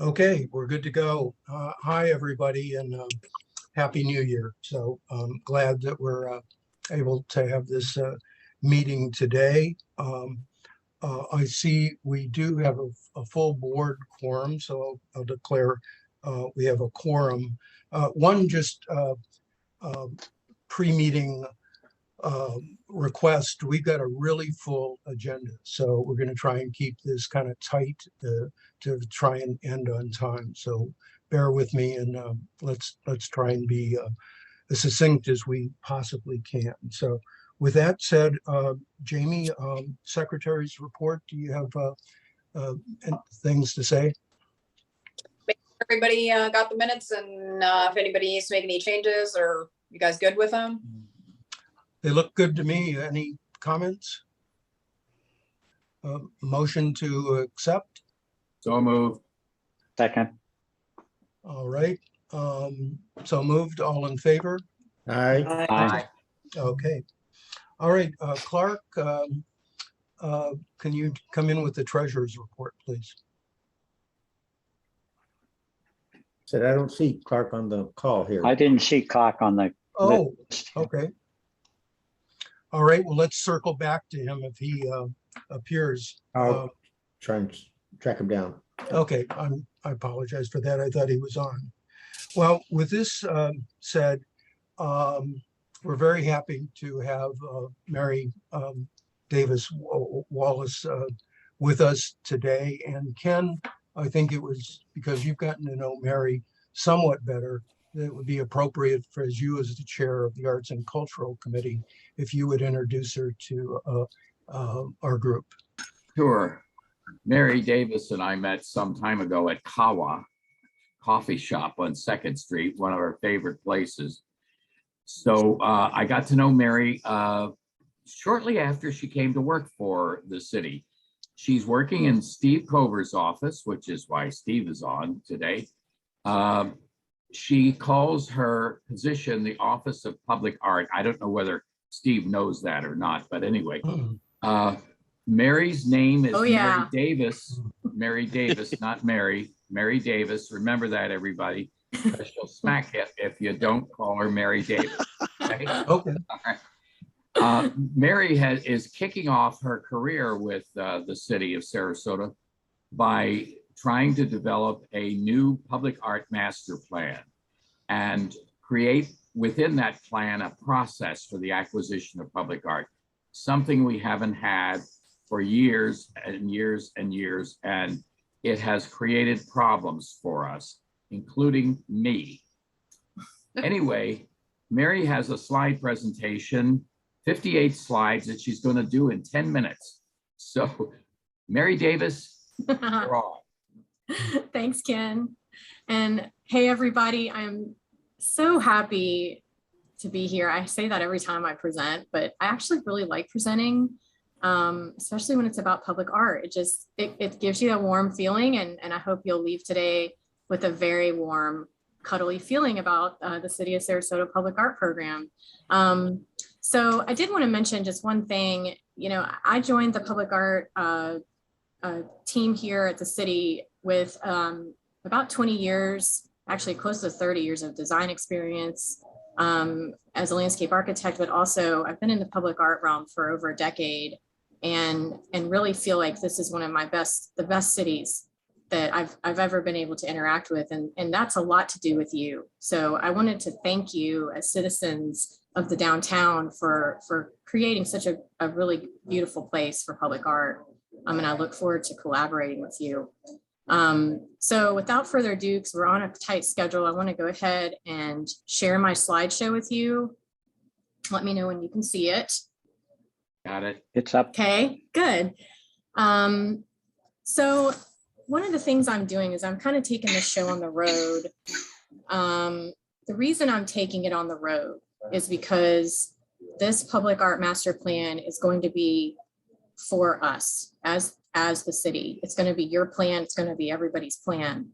Okay, we're good to go. Hi, everybody, and Happy New Year. So I'm glad that we're able to have this meeting today. I see we do have a full board quorum, so I'll declare we have a quorum. One just pre-meeting request. We've got a really full agenda, so we're going to try and keep this kind of tight to try and end on time. So bear with me, and let's try and be as succinct as we possibly can. So with that said, Jamie, Secretary's report, do you have things to say? Everybody got the minutes, and if anybody needs to make any changes, or you guys good with them? They look good to me. Any comments? Motion to accept? So moved. Second. All right. So moved. All in favor? Aye. Aye. Okay. All right. Clark, can you come in with the treasurer's report, please? Said I don't see Clark on the call here. I didn't see Clark on the Oh, list. okay. All right. Well, let's circle back to him if he appears. I'll try and track him down. Okay, I apologize for that. I thought he was on. Well, with this said, we're very happy to have Mary Davis Wallace with us today. And Ken, I think it was because you've gotten to know Mary somewhat better, that it would be appropriate for as you as the chair of the Arts and Cultural Committee, if you would introduce her to our group. Sure. Mary Davis and I met some time ago at Kawa Coffee Shop on 2nd Street, one of our favorite places. So I got to know Mary shortly after she came to work for the city. She's working in Steve Cover's office, which is why Steve is on today. She calls her position the Office of Public Art. I don't know whether Steve knows that or not, but anyway. Mary's name is Mary Davis. Mary Davis, not Mary. Mary Davis. Remember that, everybody. She'll smack it if you don't call her Mary Davis. Okay. Okay. All right. Mary is kicking off her career with the city of Sarasota by trying to develop a new public art master plan and create within that plan a process for the acquisition of public art, something we haven't had for years and years and years, and it has created problems for us, including me. Anyway, Mary has a slide presentation, 58 slides that she's going to do in 10 minutes. So, Mary Davis, you're on. Thanks, Ken. And hey, everybody, I'm so happy to be here. I say that every time I present, but I actually really like presenting, especially when it's about public art. It gives you a warm feeling, and I hope you'll leave today with a very warm, cuddly feeling about the City of Sarasota Public Art Program. So I did want to mention just one thing. You know, I joined the public art team here at the city with about 20 years, actually close to 30 years of design experience as a landscape architect, but also I've been in the public art realm for over a decade, and really feel like this is one of the best cities that I've ever been able to interact with, and that's a lot to do with you. So I wanted to thank you as citizens of the downtown for creating such a really beautiful place for public art. And I look forward to collaborating with you. So without further ado, because we're on a tight schedule, I want to go ahead and share my slideshow with you. Let me know when you can see it. Got it. It's up. Okay, good. So one of the things I'm doing is I'm kind of taking this show on the road. The reason I'm taking it on the road is because this public art master plan is going to be for us as the city. It's going to be your plan. It's going to be everybody's plan.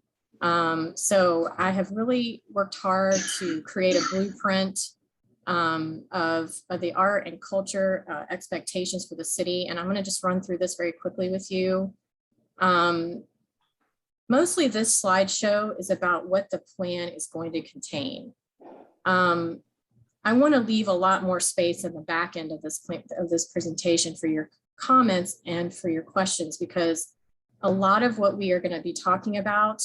So I have really worked hard to create a blueprint of the art and culture expectations for the city. And I'm going to just run through this very quickly with you. Mostly this slideshow is about what the plan is going to contain. I want to leave a lot more space in the back end of this presentation for your comments and for your questions, because a lot of what we are going to be talking about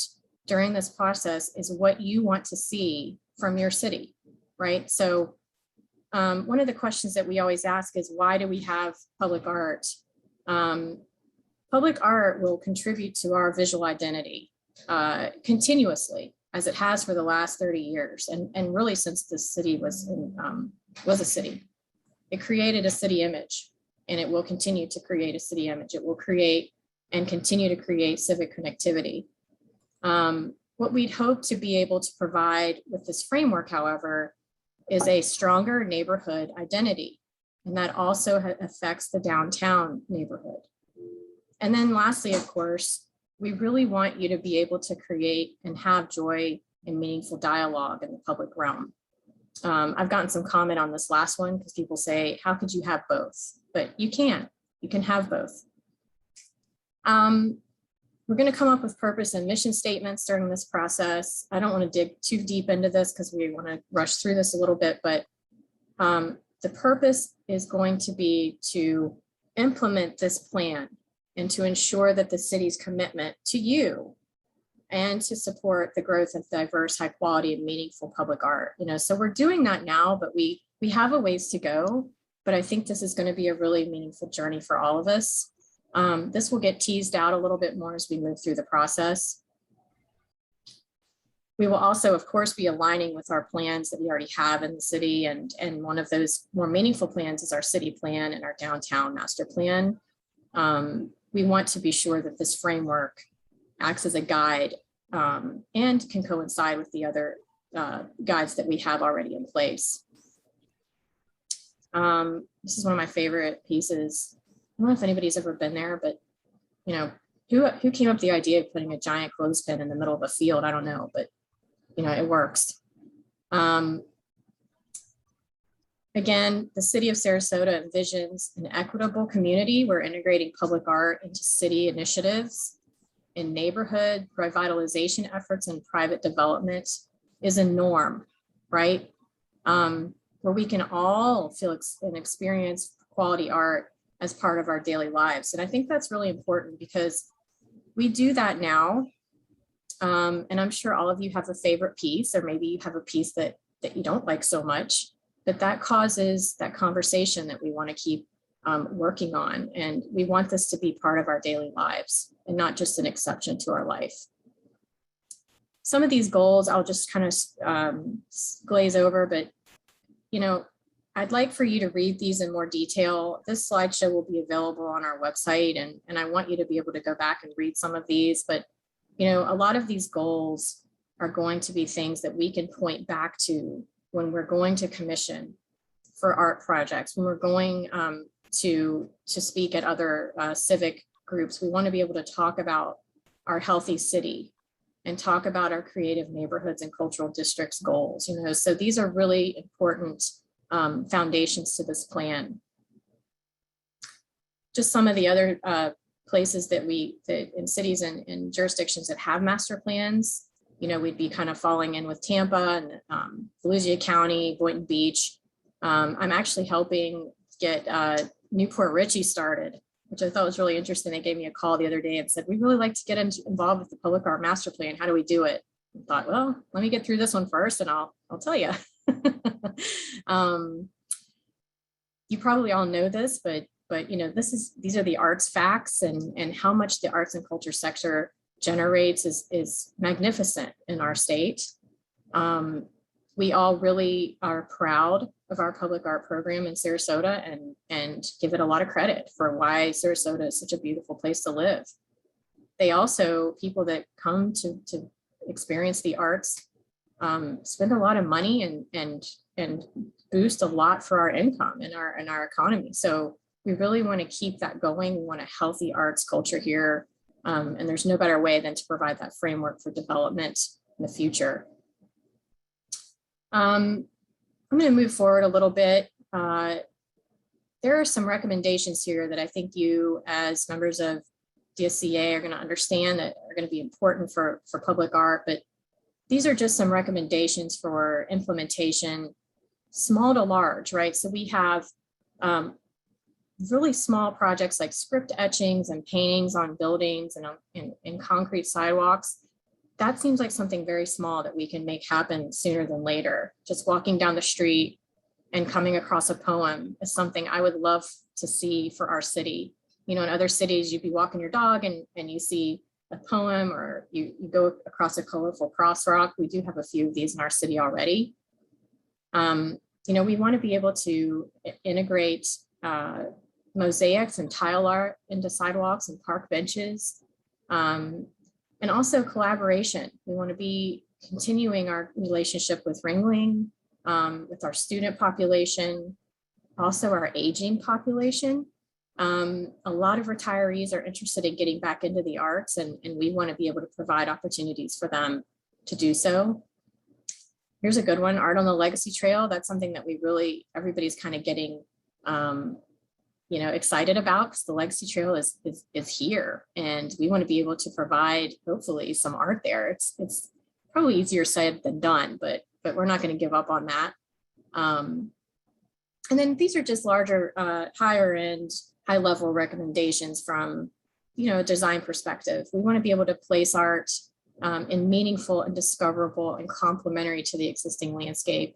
during this process is what you want to see from your city, right? So one of the questions that we always ask is, why do we have public art? Public art will contribute to our visual identity continuously, as it has for the last 30 years, and really since the city was a city. It created a city image, and it will continue to create a city image. It will create and continue to create civic connectivity. What we'd hope to be able to provide with this framework, however, is a stronger neighborhood identity, and that also affects the downtown neighborhood. And then lastly, of course, we really want you to be able to create and have joy and meaningful dialogue in the public realm. I've gotten some comment on this last one because people say, how could you have both? But you can have both. We're going to come up with purpose and mission statements during this process. I don't want to dig too deep into this because we want to rush through this a little bit, but the purpose is going to be to implement this plan and to ensure that the city's commitment to you and to support the growth of diverse, high quality and meaningful public art. So we're doing that now, but we have a ways to go, but I think this is going to be a really meaningful journey for all of us. This will get teased out a little bit more as we move through the process. We will also, of course, be aligning with our plans that we already have in the city. And one of those more meaningful plans is our city plan and our downtown master plan. We want to be sure that this framework acts as a guide and can coincide with the other guides that we have already in place. This is one of my favorite pieces. I don't know if anybody's ever been there, but who came up with the idea of putting a giant clothespin in the middle of a field? I don't know, but it works. Again, the city of Sarasota envisions an equitable community where integrating public art into city initiatives in neighborhood revitalization efforts and private development is a norm, right? Where we can all feel and experience quality art as part of our daily lives. And I think that's really important because we do that now. And I'm sure all of you have a favorite piece, or maybe you have a piece that you don't like so much, but that causes that conversation that we want to keep working on. And we want this to be part of our daily lives and not just an exception to our life. Some of these goals I'll just kind of glaze over, but I'd like for you to read these in more detail. This slideshow will be available on our website, and I want you to be able to go back and read some of these. But a lot of these goals are going to be things that we can point back to when we're going to commission for art projects, when we're going to speak at other civic groups. We want to be able to talk about our healthy city and talk about our creative neighborhoods and cultural districts goals. So these are really important foundations to this plan. Just some of the other places that in cities and jurisdictions that have master plans, we'd be kind of falling in with Tampa and Volusia County, Boynton Beach. I'm actually helping get Newport Richey started, which I thought was really interesting. They gave me a call the other day and said, we'd really like to get involved with the public art master plan. How do we do it? I thought, well, let me get through this one first and I'll tell you. You probably all know this, but these are the arts facts, and how much the arts and culture sector generates is magnificent in our state. We all really are proud of our public art program in Sarasota and give it a lot of credit for why Sarasota is such a beautiful place to live. They also, people that come to experience the arts, spend a lot of money and boost a lot for our income and our economy. So we really want to keep that going. We want a healthy arts culture here. And there's no better way than to provide that framework for development in the future. I'm going to move forward a little bit. There are some recommendations here that I think you, as members of DSCA are going to understand that are going to be important for public art, but these are just some recommendations for implementation, small to large, right? So we have really small projects like script etchings and paintings on buildings and in concrete sidewalks. That seems like something very small that we can make happen sooner than later. Just walking down the street and coming across a poem is something I would love to see for our city. You know, in other cities, you'd be walking your dog and you see a poem, or you go across a colorful crosswalk. We do have a few of these in our city already. You know, we want to be able to integrate mosaics and tile art into sidewalks and park benches. And also collaboration. We want to be continuing our relationship with Ringling, with our student population, also our aging population. A lot of retirees are interested in getting back into the arts, and we want to be able to provide opportunities for them to do so. Here's a good one, art on the legacy trail. That's something that we really, everybody's kind of getting, you know, excited about, because the legacy trail is here, and we want to be able to provide hopefully some art there. It's probably easier said than done, but we're not going to give up on that. And then these are just larger, higher end, high level recommendations from, you know, a design perspective. We want to be able to place art in meaningful and discoverable and complementary to the existing landscape.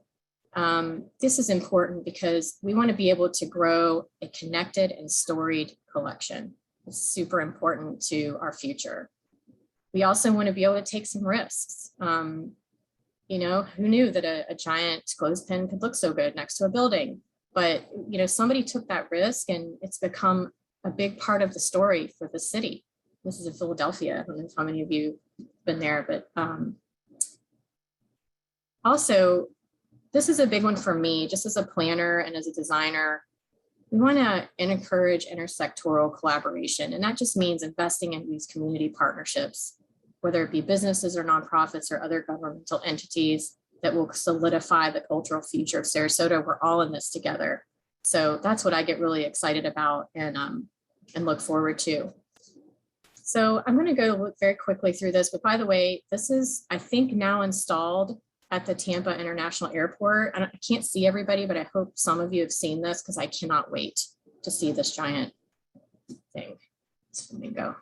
This is important because we want to be able to grow a connected and storied collection. It's super important to our future. We also want to be able to take some risks. You know, who knew that a giant clothespin could look so good next to a building? But, you know, somebody took that risk, and it's become a big part of the story for the city. This is in Philadelphia. I don't know how many of you have been there, but also, this is a big one for me, just as a planner and as a designer. We want to encourage intersectoral collaboration, and that just means investing in these community partnerships, whether it be businesses or nonprofits or other governmental entities that will solidify the cultural future of Sarasota. We're all in this together. So that's what I get really excited about and look forward to. So I'm going to go look very quickly through this, but by the way, this is, I think, now installed at the Tampa International Airport. I can't see everybody, but I hope some of you have seen this, because I cannot wait to see this giant thing. So let me go.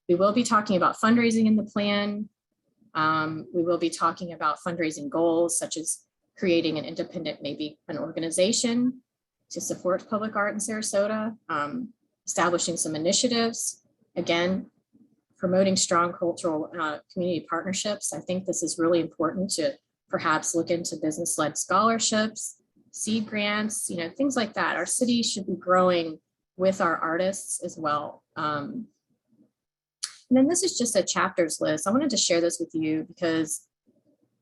We will be talking about fundraising in the plan. We will be talking about fundraising goals, such as creating an independent, maybe an organization to support public art in Sarasota, establishing some initiatives, again, promoting strong cultural community partnerships. I think this is really important to perhaps look into business-led scholarships, seed grants, you know, things like that. Our city should be growing with our artists as well. And then this is just a chapters list. I wanted to share this with you because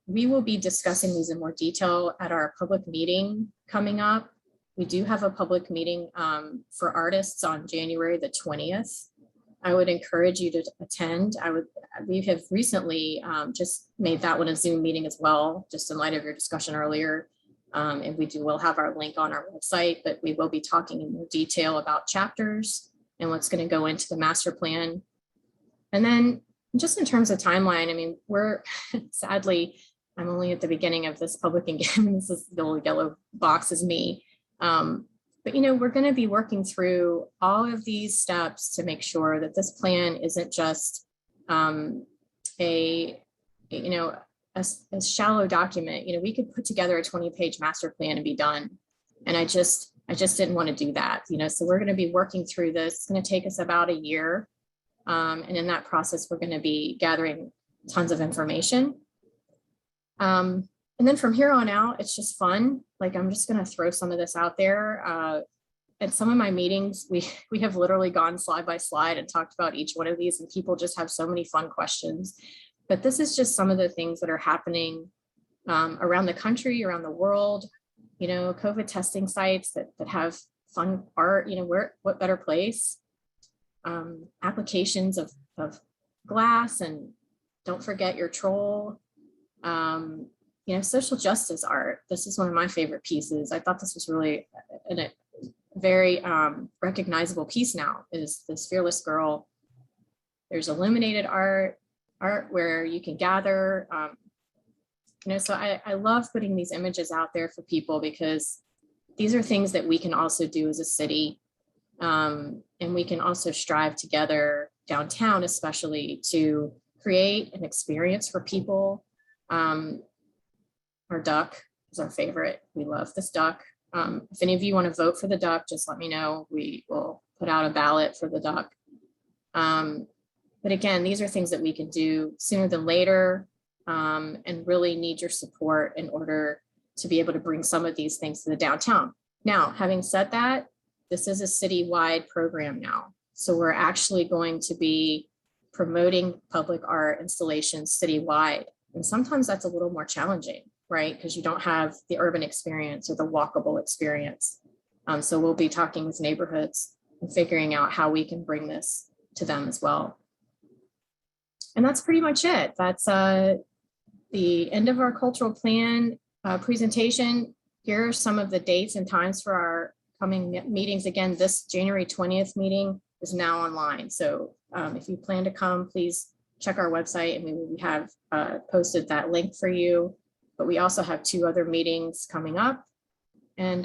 we will be discussing these in more detail at our public meeting coming up. We do have a public meeting for artists on January the 20th. I would encourage you to attend. We have recently just made that one a Zoom meeting as well, just in light of your discussion earlier. And we'll have our link on our website, but we will be talking in more detail about chapters and what's going to go into the master plan. And then just in terms of timeline, I mean, we're sadly, I'm only at the beginning of this public engagement. This is the little yellow box is me. But, you know, we're going to be working through all of these steps to make sure that this plan isn't just a shallow document. You know, we could put together a 20-page master plan and be done. And I just didn't want to do that, you know, so we're going to be working through this. It's going to take us about a year. And in that process, we're going to be gathering tons of information. And then from here on out, it's just fun. Like, I'm just going to throw some of this out there. At some of my meetings, we have literally gone slide by slide and talked about each one of these, and people just have so many fun questions. But this is just some of the things that are happening around the country, around the world. You know, COVID testing sites that have fun art. You know, what better place? Applications of glass, and don't forget your troll. You know, social justice art. This is one of my favorite pieces. I thought this was really very recognizable piece now is this Fearless Girl. There's illuminated art where you can gather. So I love putting these images out there for people because these are things that we can also do as a city. And we can also strive together downtown, especially to create an experience for people. Our duck is our favorite. We love this duck. If any of you want to vote for the duck, just let me know. We will put out a ballot for the duck. But again, these are things that we can do sooner than later, and really need your support in order to be able to bring some of these things to the downtown. Now, having said that, this is a citywide program now. So we're actually going to be promoting public art installations citywide. And sometimes that's a little more challenging, right? Because you don't have the urban experience or the walkable experience. So we'll be talking with neighborhoods and figuring out how we can bring this to them as well. And that's pretty much it. That's the end of our cultural plan presentation. Here are some of the dates and times for our coming meetings. Again, this January 20th meeting is now online. So if you plan to come, please check our website and we will have posted that link for you. But we also have 2 other meetings coming up and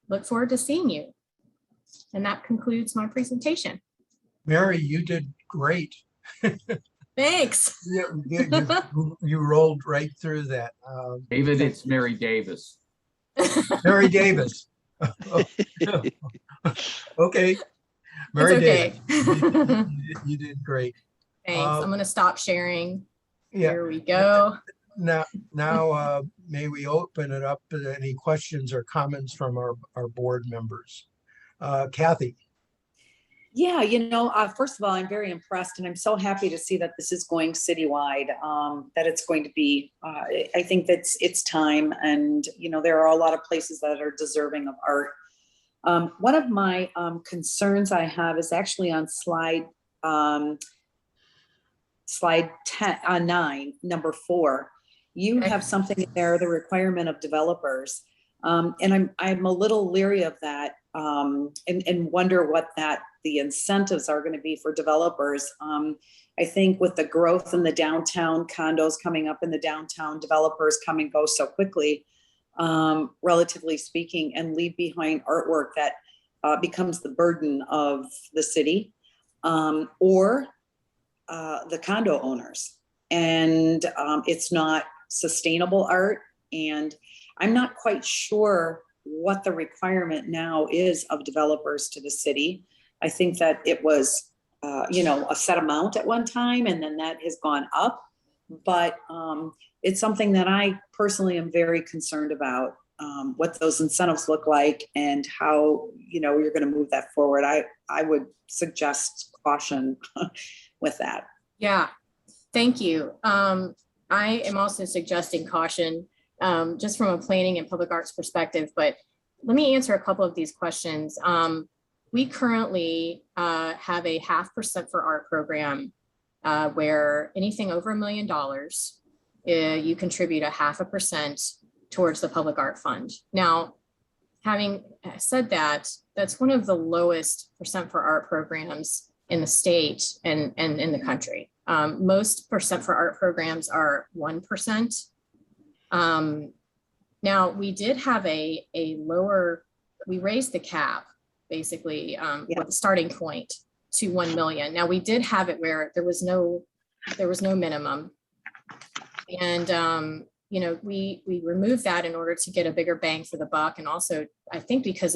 look forward to seeing you. And that concludes my presentation. Mary, you did great. Thanks. You rolled right through that. David, it's Mary Davis. Mary Davis. Okay. Mary It's okay. Davis. You did great. Thanks. I'm going to stop sharing. Yeah. Here we go. Now, may we open it up to any questions or comments from our board members? Kathy. Yeah, first of all, I'm very impressed and I'm so happy to see that this is going citywide, that it's going to be, I think that's it's time. And, there are a lot of places that are deserving of art. One of my concerns I have is actually on slide 9, number 4. You have something in there, the requirement of developers. And I'm a little leery of that and wonder what the incentives are going to be for developers. I think with the growth in the downtown, condos coming up in the downtown, developers come and go so quickly, relatively speaking, and leave behind artwork that becomes the burden of the city or the condo owners. And it's not sustainable art. And I'm not quite sure what the requirement now is of developers to the city. I think that it was, a set amount at one time, and then that has gone up. But it's something that I personally am very concerned about, what those incentives look like and how, you're going to move that forward. I would suggest caution with that. Yeah, thank you. I am also suggesting caution just from a planning and public arts perspective, but let me answer a couple of these questions. We currently have a 0.5% for art program where anything over $1 million, you contribute 0.5% towards the public art fund. Now, having said that, that's one of the lowest percent for art programs in the state and in the country. Most percent for art programs are 1%. Now we did have a lower, we raised the cap basically with the starting point to 1 million. Now we did have it where there was no minimum. And we removed that in order to get a bigger bang for the buck. And also I think because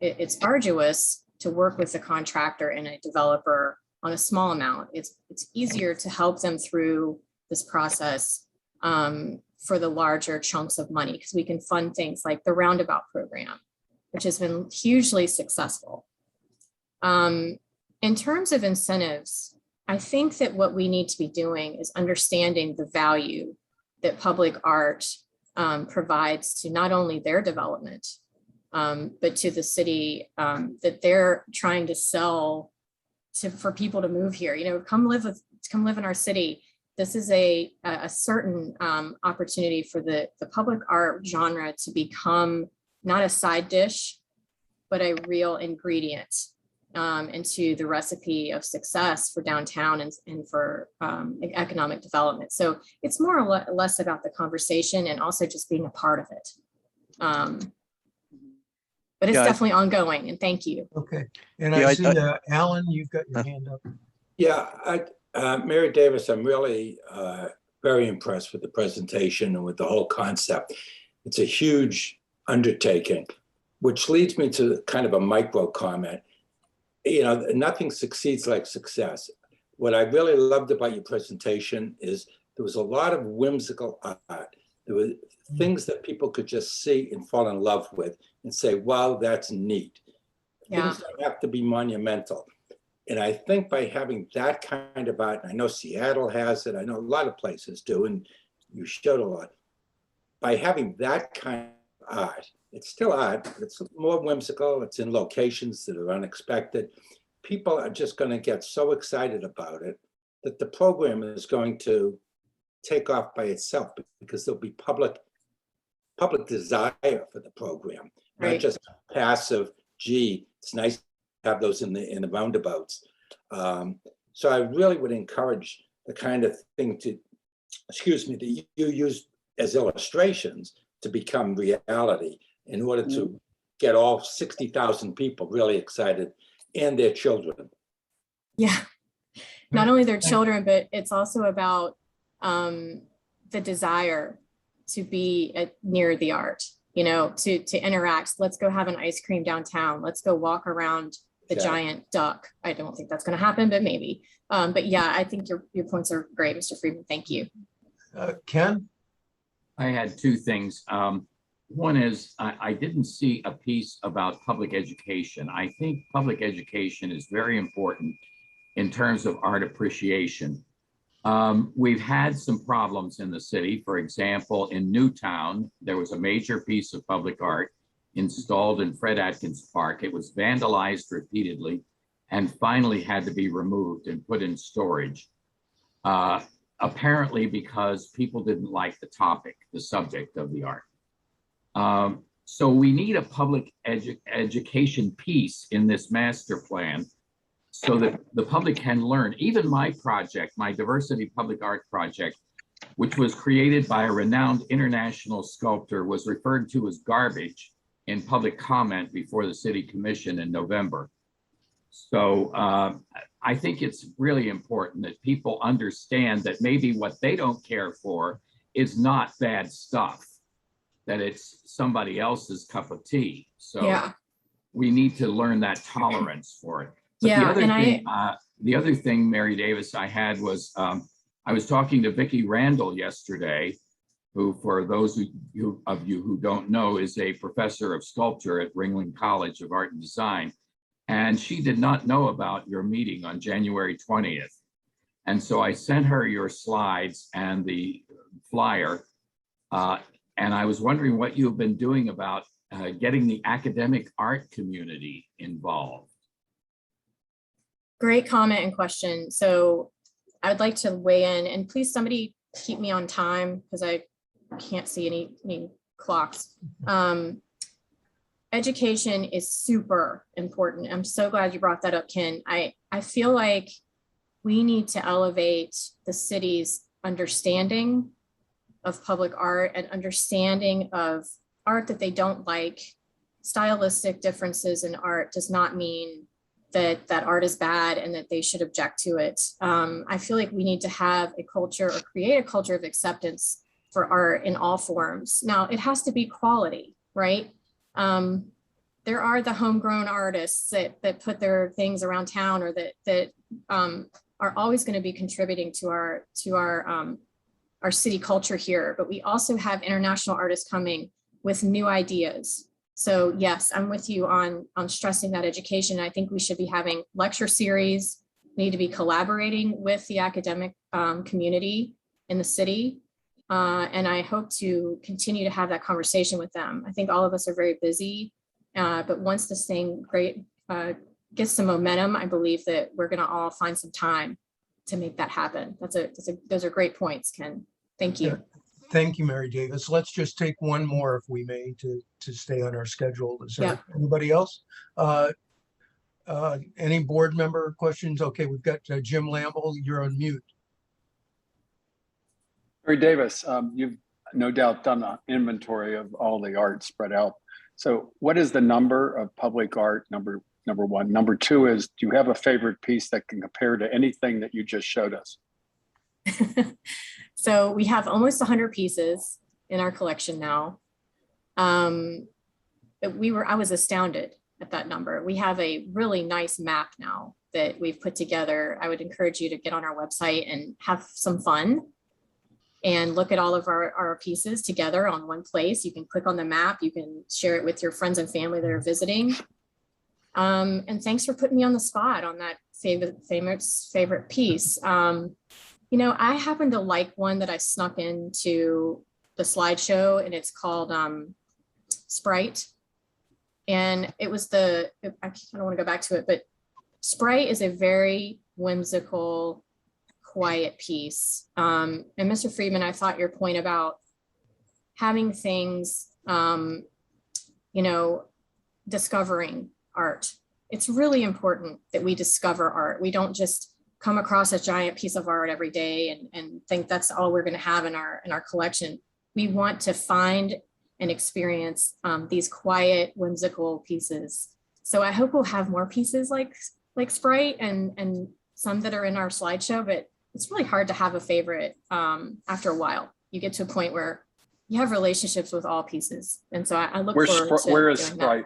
it's arduous to work with the contractor and a developer on a small amount. It's easier to help them through this process for the larger chunks of money, because we can fund things like the Roundabout program, which has been hugely successful. In terms of incentives, I think that what we need to be doing is understanding the value that public art provides to not only their development, but to the city that they're trying to sell for people to move here. Come live in our city. This is a certain opportunity for the public art genre to become not a side dish, but a real ingredient into the recipe of success for downtown and for economic development. So it's more or less about the conversation and also just being a part of it. But it's definitely ongoing, and thank you. Okay, and I see Alan, you've got your hand up. Yeah, Mary Davis, I'm really very impressed with the presentation and with the whole concept. It's a huge undertaking, which leads me to kind of a micro comment. You know, nothing succeeds like success. What I really loved about your presentation is there was a lot of whimsical art. There were things that people could just see and fall in love with and say, wow, that's neat. Yeah. Things don't have to be monumental. And I think by having that kind of art, and I know Seattle has it, I know a lot of places do, and you showed a lot. By having that kind of art, it's still art, but it's more whimsical, it's in locations that are unexpected. People are just going to get so excited about it that the program is going to take off by itself, because there'll be public desire for the program, not just passive, gee, it's nice to have those in the roundabouts. So I really would encourage the kind of thing that you use as illustrations to become reality in order to get all 60,000 people really excited, and their children. Yeah, not only their children, but it's also about the desire to be near the art, you know, to interact. Let's go have an ice cream downtown. Let's go walk around the giant duck. I don't think that's going to happen, but maybe. But yeah, I think your points are great, Mr. Friedman. Thank you. Ken? I had two things. One is I didn't see a piece about public education. I think public education is very important in terms of art appreciation. We've had some problems in the city. For example, in Newtown, there was a major piece of public art installed in Fred Atkins Park. It was vandalized repeatedly and finally had to be removed and put in storage. Apparently because people didn't like the topic, the subject of the art. So we need a public education piece in this master plan so that the public can learn. Even my project, my diversity public art project, which was created by a renowned international sculptor, was referred to as garbage in public comment before the city commission in November. So I think it's really important that people understand that maybe what they don't care for is not bad stuff, that it's somebody else's cup of tea. So we need to learn that tolerance for it. But the other thing, Mary Davis, I had was, I was talking to Vicki Randall yesterday, who, for those of you who don't know, is a professor of sculpture at Ringling College of Art and Design. And she did not know about your meeting on January 20th. And so I sent her your slides and the flyer. And I was wondering what you've been doing about getting the academic art community involved. Great comment and question. So I would like to weigh in, and please somebody keep me on time because I can't see any clocks. Education is super important. I'm so glad you brought that up, Ken. I feel like we need to elevate the city's understanding of public art and understanding of art that they don't like. Stylistic differences in art does not mean that art is bad and that they should object to it. I feel like we need to have a culture or create a culture of acceptance for art in all forms. Now, it has to be quality, right? There are the homegrown artists that put their things around town or that are always going to be contributing to our city culture here. But we also have international artists coming with new ideas. So yes, I'm with you on stressing that education. I think we should be having lecture series. We need to be collaborating with the academic community in the city. And I hope to continue to have that conversation with them. I think all of us are very busy, but once this thing gets some momentum, I believe that we're going to all find some time to make that happen. Those are great points, Ken. Thank you. Thank you, Mary Davis. Let's just take one more if we may to stay on our schedule. Is there anybody else? Any board member questions? Okay, we've got Jim Lamble, you're on mute. Mary Davis, you've no doubt done an inventory of all the art spread out. So what is the number of public art, number one? Number two is, do you have a favorite piece that can compare to anything that you just showed us? So we have almost 100 pieces in our collection now. I was astounded at that number. We have a really nice map now that we've put together. I would encourage you to get on our website and have some fun and look at all of our pieces together on one place. You can click on the map, you can share it with your friends and family that are visiting. And thanks for putting me on the spot on that favorite piece. You know, I happen to like one that I snuck into the slideshow, and it's called Sprite. And it was I don't want to go back to it, but Sprite is a very whimsical, quiet piece. And Mr. Friedman, I thought your point about having things, you know, discovering art. It's really important that we discover art. We don't just come across a giant piece of art every day and think that's all we're going to have in our collection. We want to find and experience these quiet, whimsical pieces. So I hope we'll have more pieces like Sprite and some that are in our slideshow, but it's really hard to have a favorite after a while. You get to a point where you have relationships with all pieces. And so I look forward to where is Sprite?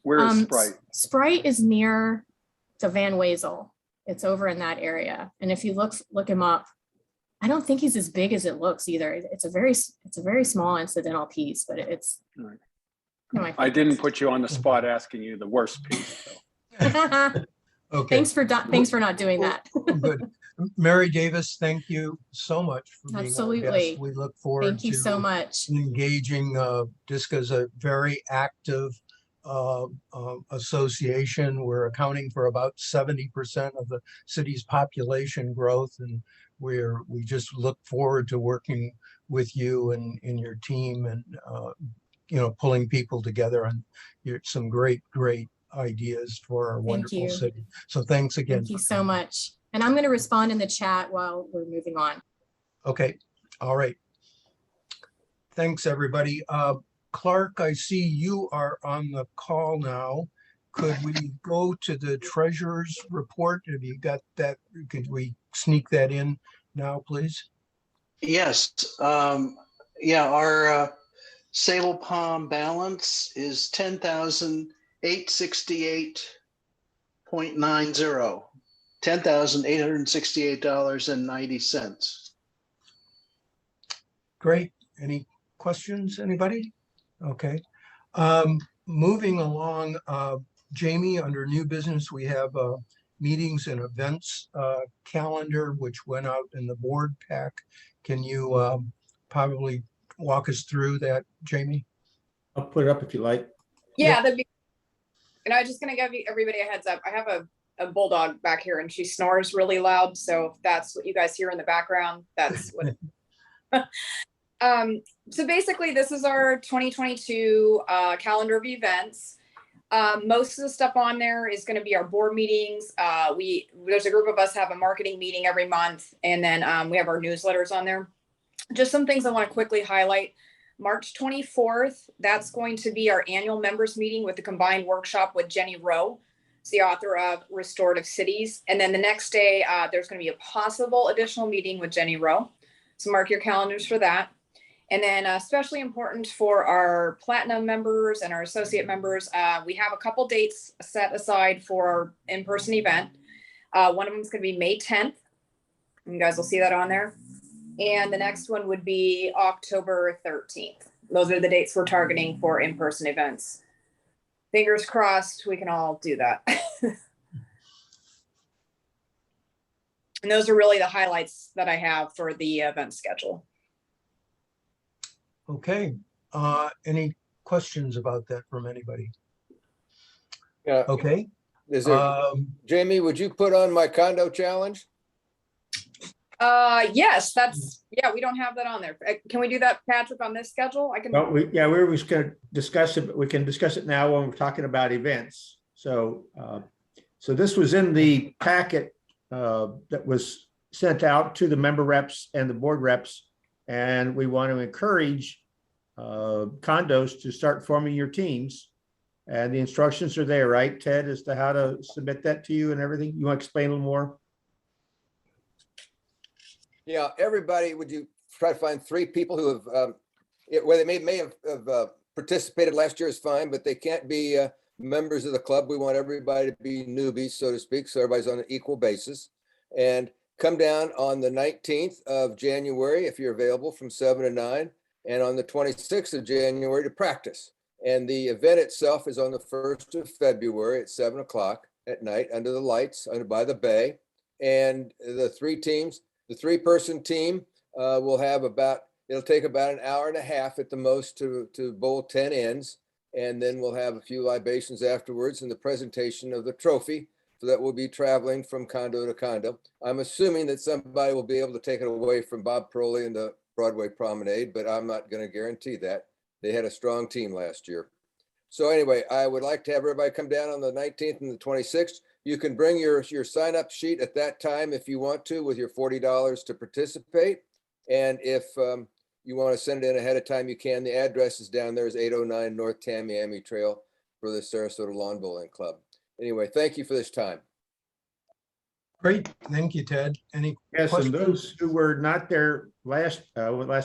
Where is Sprite? Sprite is near the Van Wezel. It's over in that area. And if you look him up, I don't think he's as big as it looks either. It's a very small incidental piece, but it's. Right. I didn't put you on the spot asking you the worst piece. Okay. Thanks for not doing that. Good. Mary Davis, thank you so much for being Absolutely. our guest. We look forward Thank you so much. Engaging DSCA is a very active association. We're accounting for about 70% of the city's population growth, and we just look forward to working with you and your team, and you know, pulling people together on some great ideas for our wonderful city. So thanks again. Thank you so much. And I'm going to respond in the chat while we're moving on. Okay. All right. Thanks, everybody. Clark, I see you are on the call now. Could we go to the treasurer's report? Have you got that? Could we sneak that in now, please? Yes. Yeah, our Sable Palm balance is $10,868.90. $10,868.90. Great. Any questions, anybody? Okay. Moving along, Jamie, under new business, we have meetings and events calendar, which went out in the board pack. Can you probably walk us through that, Jamie? I'll put it up if you like. Yeah, that'd be. And I was just going to give everybody a heads up. I have a bulldog back here, and she snores really loud. So if that's what you guys hear in the background, that's what. So basically, this is our 2022 calendar of events. Most of the stuff on there is going to be our board meetings. There's a group of us have a marketing meeting every month, and then we have our newsletters on there. Just some things I want to quickly highlight. March 24th, that's going to be our annual members meeting with the combined workshop with Jenny Rowe, the author of Restorative Cities. And then the next day, there's going to be a possible additional meeting with Jenny Rowe. So mark your calendars for that. And then especially important for our platinum members and our associate members, we have a couple dates set aside for our in-person event. One of them is going to be May 10th. You guys will see that on there. And the next one would be October 13th. Those are the dates we're targeting for in-person events. Fingers crossed we can all do that. And those are really the highlights that I have for the event schedule. Okay. Any questions about that from anybody? Yeah. Okay. Is there, Jamie, would you put on my condo challenge? Yes, yeah, we don't have that on there. Can we do that, Patrick, on this schedule? I can. Well, we were just going to discuss it, but we can discuss it now when we're talking about events. So, so this was in the packet that was sent out to the member reps and the board reps. And we want to encourage condos to start forming your teams. And the instructions are there, right, Ted, as to how to submit that to you and everything? You want to explain a little more? Yeah, everybody, would you try to find 3 people who have, where they may have participated last year is fine, but they can't be members of the club. We want everybody to be newbies, so to speak, so everybody's on an equal basis. And come down on the 19th of January, if you're available, from 7 to 9, and on the 26th of January to practice. And the event itself is on the 1st of February at 7 o'clock at night under the lights, by the bay. And the 3 teams, the 3-person team will have it'll take about an hour and a half at the most to bowl 10 ends. And then we'll have a few libations afterwards and the presentation of the trophy. So that will be traveling from condo to condo. I'm assuming that somebody will be able to take it away from Bob Paroli and the Broadway Promenade, but I'm not going to guarantee that. They had a strong team last year. So anyway, I would like to have everybody come down on the 19th and the 26th. You can bring your sign-up sheet at that time if you want to, with your $40 to participate. And if you want to send it in ahead of time, you can. The address is down there, is 809 North Tamiami Trail for the Sarasota Lawn Bowling Club. Anyway, thank you for this time. Great, thank you, Ted. Any Yes, questions? and those who were not there last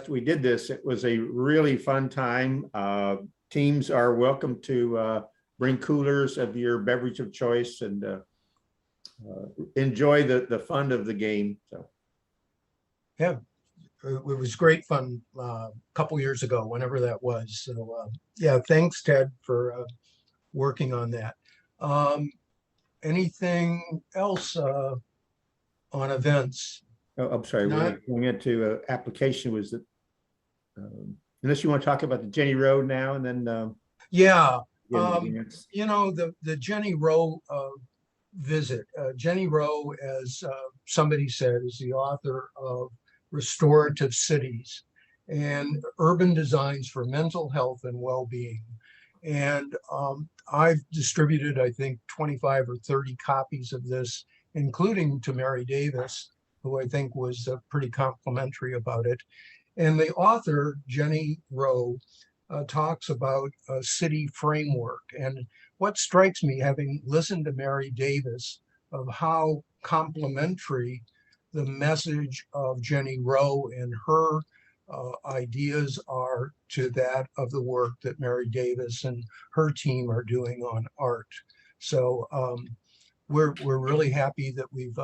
we did this, it was a really fun time. Teams are welcome to bring coolers of your beverage of choice and enjoy the fun of the game. So, yeah, it was great fun a couple years ago, whenever that was. So, yeah, thanks, Ted, for working on that. Anything else on events? oh, I'm sorry, Not- we're going into application. Was it unless you want to talk about the Jenny Road now and then Yeah, events. you know, the Jenny Rowe visit. Jenny Rowe, as somebody said, is the author of Restorative Cities and Urban Designs for Mental Health and Well-Being. And I've distributed, I think, 25 or 30 copies of this, including to Mary Davis, who I think was pretty complimentary about it. And the author, Jenny Rowe, talks about a city framework. And what strikes me, having listened to Mary Davis, of how complementary the message of Jenny Rowe and her ideas are to that of the work that Mary Davis and her team are doing on art. So we're really happy that we've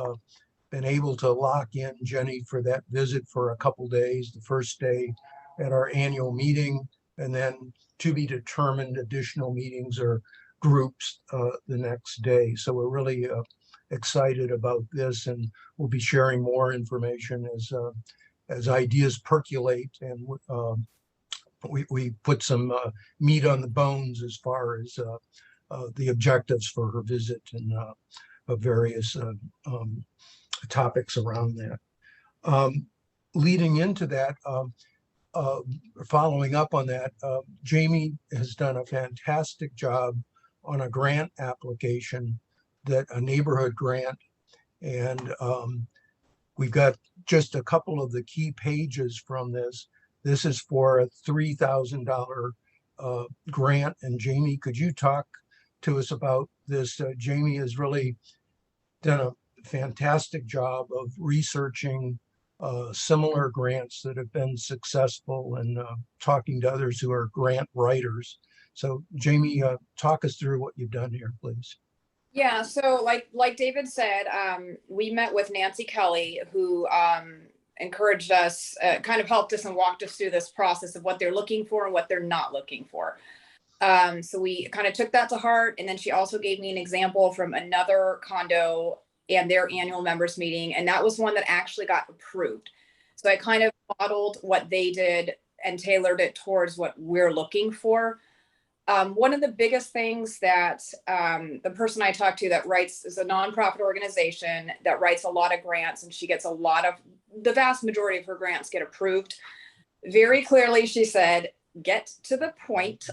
been able to lock in Jenny for that visit for a couple days, the first day at our annual meeting, and then to be determined additional meetings or groups the next day. So we're really excited about this, and we'll be sharing more information as ideas percolate, and we put some meat on the bones as far as the objectives for her visit and various topics around that. Leading into that, following up on that, Jamie has done a fantastic job on a grant application, a neighborhood grant, and we've got just a couple of the key pages from this. This is for a $3,000 grant. And Jamie, could you talk to us about this? Jamie has really done a fantastic job of researching similar grants that have been successful and talking to others who are grant writers. So Jamie, talk us through what you've done here, please. Yeah, so like David said, we met with Nancy Kelly, who encouraged us, kind of helped us and walked us through this process of what they're looking for and what they're not looking for. So we kind of took that to heart. And then she also gave me an example from another condo and their annual members meeting. And that was one that actually got approved. So I kind of modeled what they did and tailored it towards what we're looking for. One of the biggest things that the person I talked to that writes is a nonprofit organization that writes a lot of grants, and she gets a lot of the vast majority of her grants get approved. Very clearly, she said, get to the point.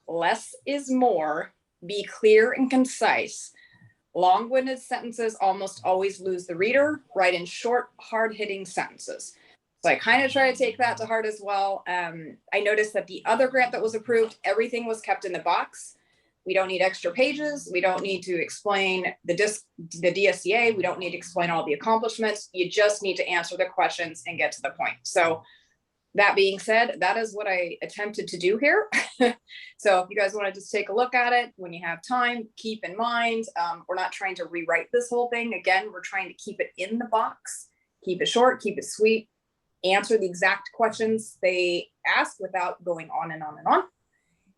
Less is more. Be clear and concise. Long-winded sentences almost always lose the reader. Write in short, hard-hitting sentences. So I kind of try to take that to heart as well. I noticed that the other grant that was approved, everything was kept in the box. We don't need extra pages. We don't need to explain the DSCA. We don't need to explain all the accomplishments. You just need to answer the questions and get to the point. So that being said, that is what I attempted to do here. So if you guys want to just take a look at it when you have time, keep in mind, we're not trying to rewrite this whole thing. Again, we're trying to keep it in the box, keep it short, keep it sweet, answer the exact questions they ask without going on and on and on.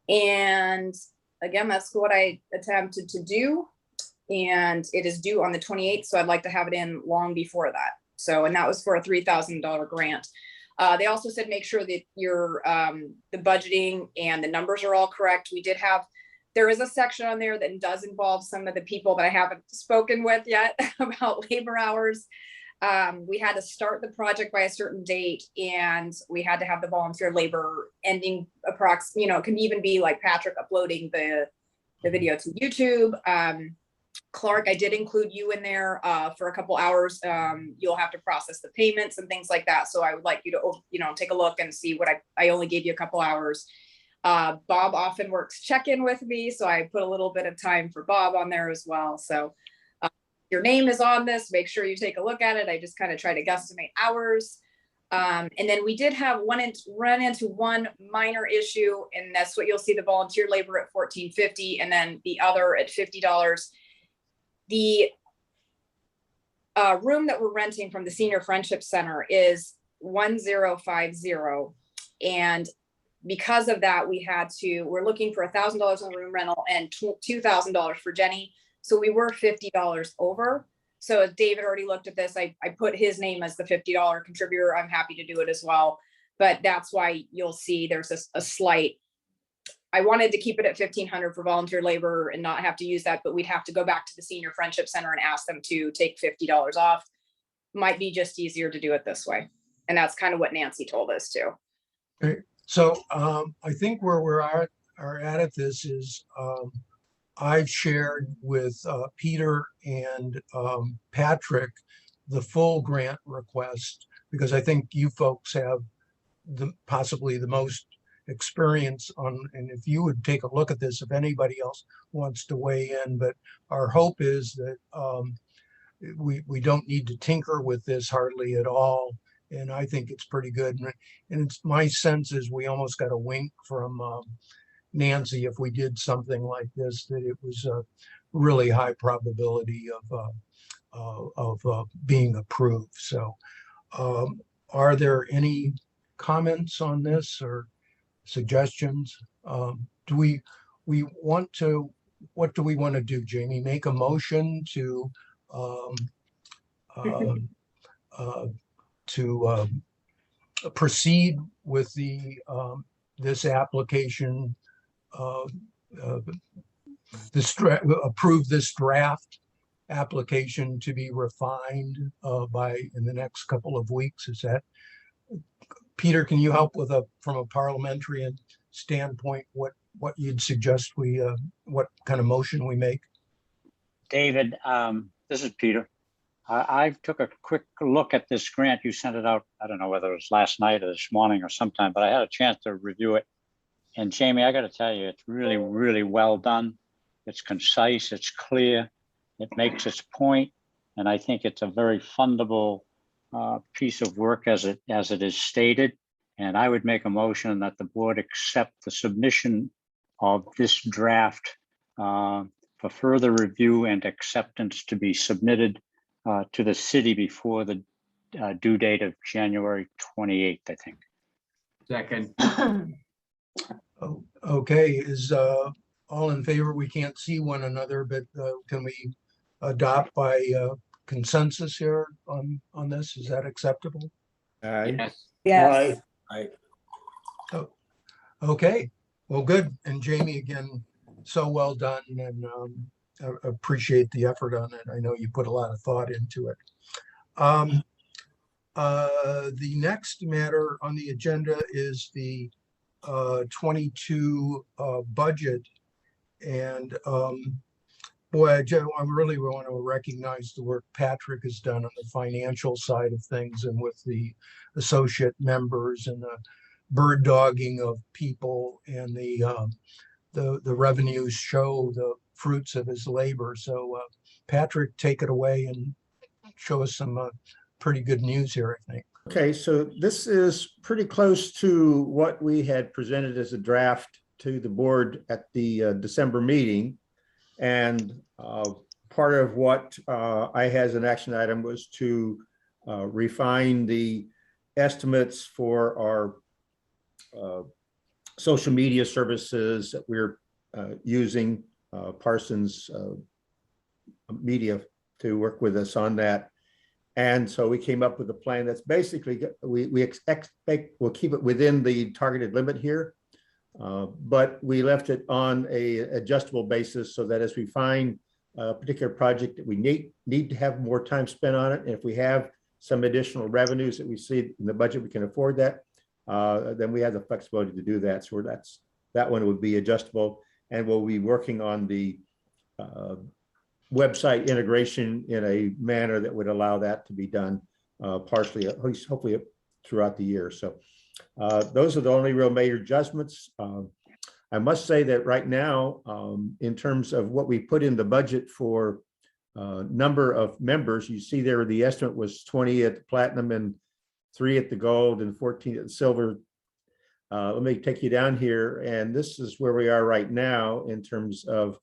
And again, that's what I attempted to do. And it is due on the 28th. So I'd like to have it in long before that. So, and that was for a $3,000 grant. They also said, make sure that your the budgeting and the numbers are all correct. We did have, there is a section on there that does involve some of the people that I haven't spoken with yet about labor hours. We had to start the project by a certain date, and we had to have the volunteer labor ending approximately, it can even be like Patrick uploading the video to YouTube. Clark, I did include you in there for a couple hours. You'll have to process the payments and things like that. So I would like you to, take a look and see what I only gave you a couple hours. Bob often works check-in with me, so I put a little bit of time for Bob on there as well. So your name is on this. Make sure you take a look at it. I just kind of try to guesstimate hours. And then we did have run into one minor issue, and that's what you'll see, the volunteer labor at $14.50, and then the other at $50. The room that we're renting from the Senior Friendship Center is 1050. And because of that, we're looking for $1,000 on the room rental and $2,000 for Jenny. So we were $50 over. So as David already looked at this, I put his name as the $50 contributor. I'm happy to do it as well. But that's why you'll see there's a slight, I wanted to keep it at $1,500 for volunteer labor and not have to use that, but we'd have to go back to the Senior Friendship Center and ask them to take $50 off. Might be just easier to do it this way. And that's kind of what Nancy told us too. Okay. So I think where we're at this is I've shared with Peter and Patrick the full grant request, because I think you folks have possibly the most experience on, and if you would take a look at this, if anybody else wants to weigh in, but our hope is that we don't need to tinker with this hardly at all. And I think it's pretty good. And it's my sense is we almost got a wink from Nancy if we did something like this, that it was a really high probability of being approved. So are there any comments on this or suggestions? Do we want to, what do we want to do, Jamie? Make a motion to proceed with the this application, approve this draft application to be refined in the next couple of weeks? Is that, Peter, can you help with from a parliamentarian standpoint, what you'd suggest what kind of motion we make? David, this is Peter. I took a quick look at this grant. You sent it out, I don't know whether it was last night or this morning or sometime, but I had a chance to review it. And Jamie, I got to tell you, it's really, really well done. It's concise, it's clear, it makes its point, and I think it's a very fundable piece of work as it is stated. And I would make a motion that the board accept the submission of this draft for further review and acceptance to be submitted to the city before the due date of January 28th, I think. Second. Okay, is all in favor? We can't see one another, but can we adopt by consensus here on this? Is that acceptable? Yes. Yes. Oh, okay, well, good. And Jamie, again, so well done, and I appreciate the effort on it. I know you put a lot of thought into it. The next matter on the agenda is the 22 budget. And boy, Joe, I really want to recognize the work Patrick has done on the financial side of things and with the associate members and the bird dogging of people, and the revenues show the fruits of his labor. So Patrick, take it away and show us some pretty good news here, I think. Okay, so this is pretty close to what we had presented as a draft to the board at the December meeting. And part of what I had as an action item was to refine the estimates for our social media services that we're using Parsons Media to work with us on that. And so we came up with a plan that's basically, we expect we'll keep it within the targeted limit here, but we left it on a adjustable basis so that as we find a particular project that we need to have more time spent on it, and if we have some additional revenues that we see in the budget, we can afford that, then we have the flexibility to do that. So that one would be adjustable, and we'll be working on the website integration in a manner that would allow that to be done partially, at least hopefully throughout the year. So those are the only real major adjustments. I must say that right now, in terms of what we put in the budget for number of members, you see there the estimate was 20 at the platinum and 3 at the gold and 14 at the silver. Let me take you down here, and this is where we are right now in terms of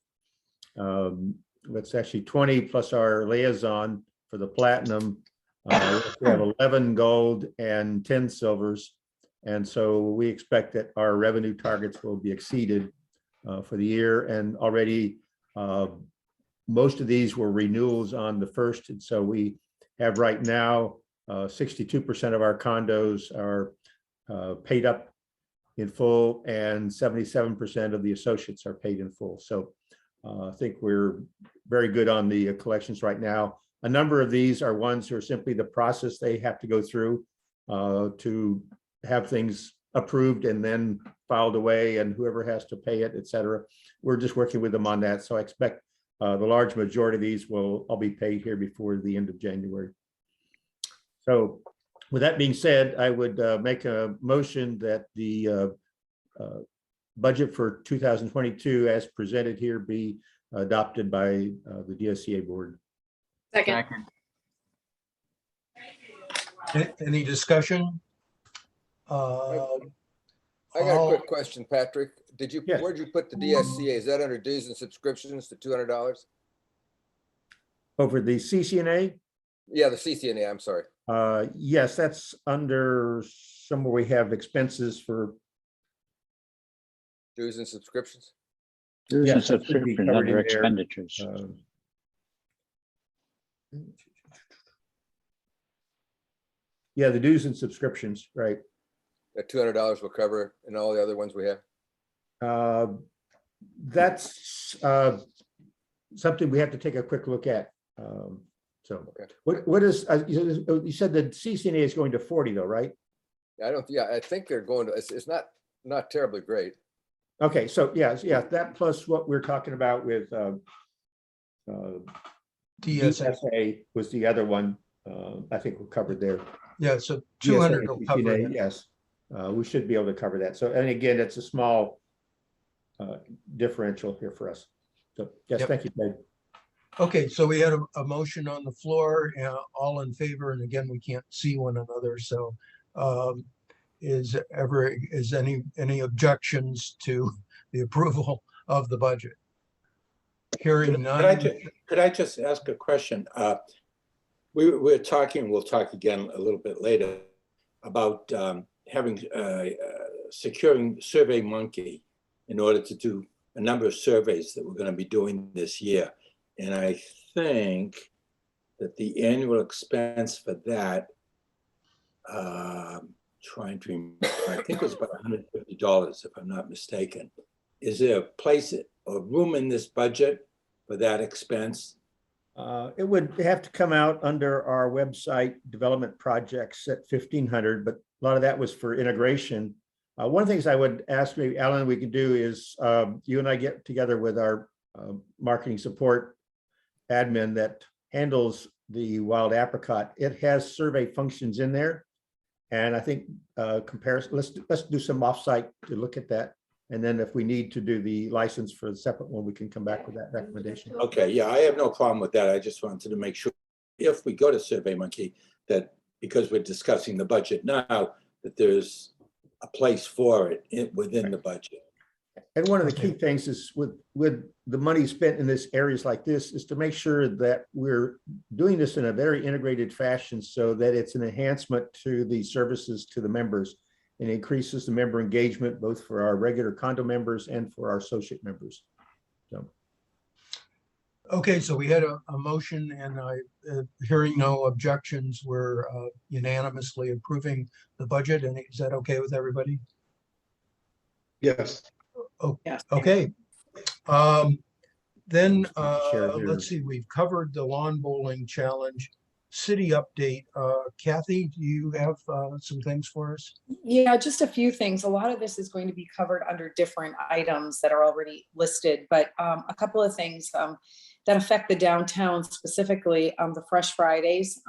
it's actually 20 plus our liaison for the platinum. We have 11 gold and 10 silvers. And so we expect that our revenue targets will be exceeded for the year. And already most of these were renewals on the 1st. And so we have right now 62% of our condos are paid up in full, and 77% of the associates are paid in full. So I think we're very good on the collections right now. A number of these are ones who are simply the process they have to go through to have things approved and then filed away, and whoever has to pay it, et cetera. We're just working with them on that. So I expect the large majority of these will all be paid here before the end of January. So with that being said, I would make a motion that the budget for 2022 as presented here be adopted by the DSCA board. Second. Any discussion? I got a quick question, Patrick. Yes. Where'd you put the DSCA? Is that under dues and subscriptions, the $200? Over the CCNA? Yeah, the CCNA, I'm sorry. Yes, that's under somewhere we have expenses for. Dues and subscriptions? Dues Yes, and that should be subscriptions covered under in there. expenditures. Yeah, the dues and subscriptions, right. That $200 will cover and all the other ones we have? That's something we have to take a quick look at. So Okay. what is, you said the CCNA is going to 40 though, right? I think they're going to, it's not terribly great. Okay, so yeah, that plus what we're talking about with DSA was the other one. I think we're covered there. Yeah, so 200 will cover CCNA, it. yes, we should be able to cover that. So, and again, it's a small differential here for us. So yes, Yep. thank you, Dave. Okay, so we had a motion on the floor, all in favor, and again, we can't see one another, so is any objections to the approval of the budget? Hearing none. Could I just ask a question? We're talking, we'll talk again a little bit later about securing SurveyMonkey in order to do a number of surveys that we're going to be doing this year. And I think that the annual expense for that, I think it was about $150, if I'm not mistaken. Is there a place or room in this budget for that expense? It would have to come out under our website development projects at 1,500, but a lot of that was for integration. One of the things I would ask maybe Alan we could do is you and I get together with our marketing support admin that handles the wild apricot. It has survey functions in there. And I think comparison, let's do some offsite to look at that. And then if we need to do the license for the separate one, we can come back with that recommendation. Okay, yeah, I have no problem with that. I just wanted to make sure if we go to SurveyMonkey that because we're discussing the budget now, that there's a place for it within the budget. And one of the key things is with the money spent in this areas like this is to make sure that we're doing this in a very integrated fashion so that it's an enhancement to the services to the members and increases the member engagement, both for our regular condo members and for our associate members. So. Okay, so we had a motion and hearing no objections, we're unanimously approving the budget. And is that okay with everybody? Yes. Oh, Yes. okay. Then Share here. let's see, we've covered the lawn bowling challenge. City update. Kathy, do you have some things for us? Yeah, just a few things. A lot of this is going to be covered under different items that are already listed, but a couple of things that affect the downtown specifically. The Fresh Fridays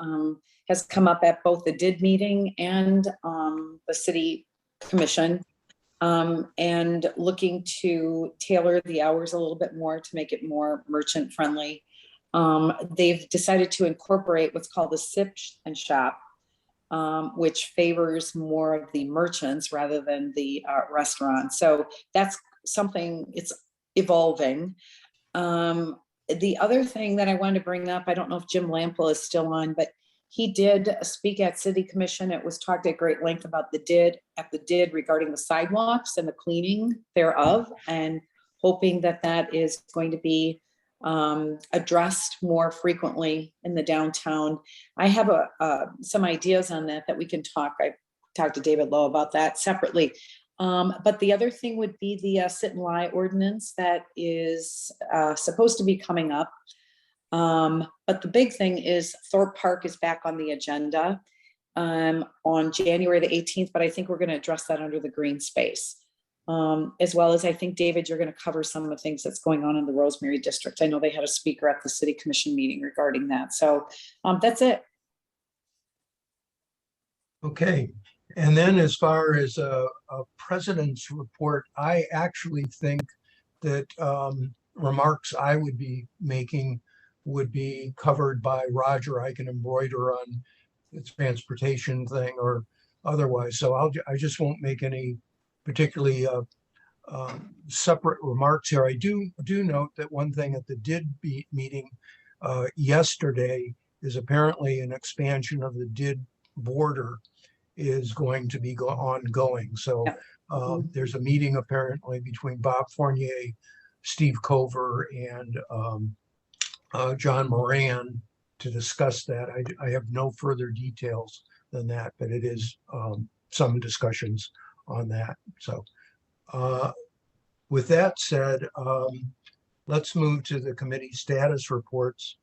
has come up at both the DID meeting and the City Commission, and looking to tailor the hours a little bit more to make it more merchant friendly. They've decided to incorporate what's called the sip and shop, which favors more of the merchants rather than the restaurants. So that's something, it's evolving. The other thing that I wanted to bring up, I don't know if Jim Lample is still on, but he did speak at City Commission. It was talked at great length about the DID regarding the sidewalks and the cleaning thereof, and hoping that that is going to be addressed more frequently in the downtown. I have some ideas on that we can talk. I talked to David Lough about that separately. But the other thing would be the sit and lie ordinance that is supposed to be coming up. But the big thing is Thorpe Park is back on the agenda on January the 18th, but I think we're going to address that under the green space. As well as I think, David, you're going to cover some of the things that's going on in the Rosemary district. I know they had a speaker at the City Commission meeting regarding that. So that's it. Okay. And then as far as a president's report, I actually think that remarks I would be making would be covered by Roger. I can embroider on the transportation thing or otherwise. So I just won't make any particularly separate remarks here. I do note that one thing at the DID meeting yesterday is apparently an expansion of the DID border is going to be ongoing. So there's a meeting apparently between Bob Fournier, Steve Cover, and John Moran to discuss that. I have no further details than that, but it is some discussions on that. So with that said, let's move to the committee status reports.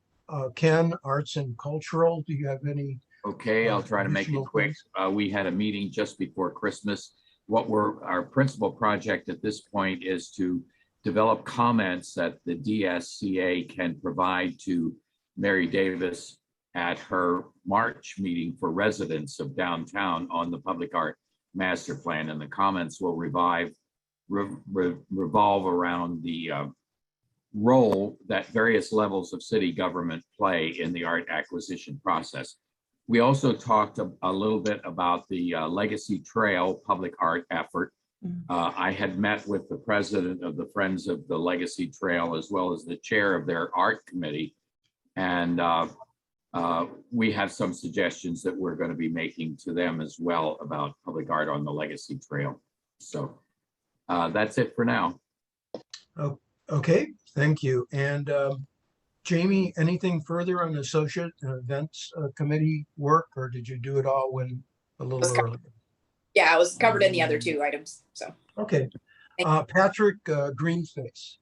Ken, Arts and Cultural, do you have any? Okay, I'll try to make it quick. We had a meeting just before Christmas. Our principal project at this point is to develop comments that the DSCA can provide to Mary Davis at her March meeting for residents of downtown on the public art master plan. And the comments will revolve around the role that various levels of city government play in the art acquisition process. We also talked a little bit about the Legacy Trail public art effort. I had met with the president of the Friends of the Legacy Trail as well as the chair of their art committee. And we have some suggestions that we're going to be making to them as well about public art on the Legacy Trail. So that's it for now. Oh, okay, thank you. And Jamie, anything further on associate events committee work, or did you do it all when a little earlier? Yeah, it was covered in the other two items. So okay, Patrick, Green Space.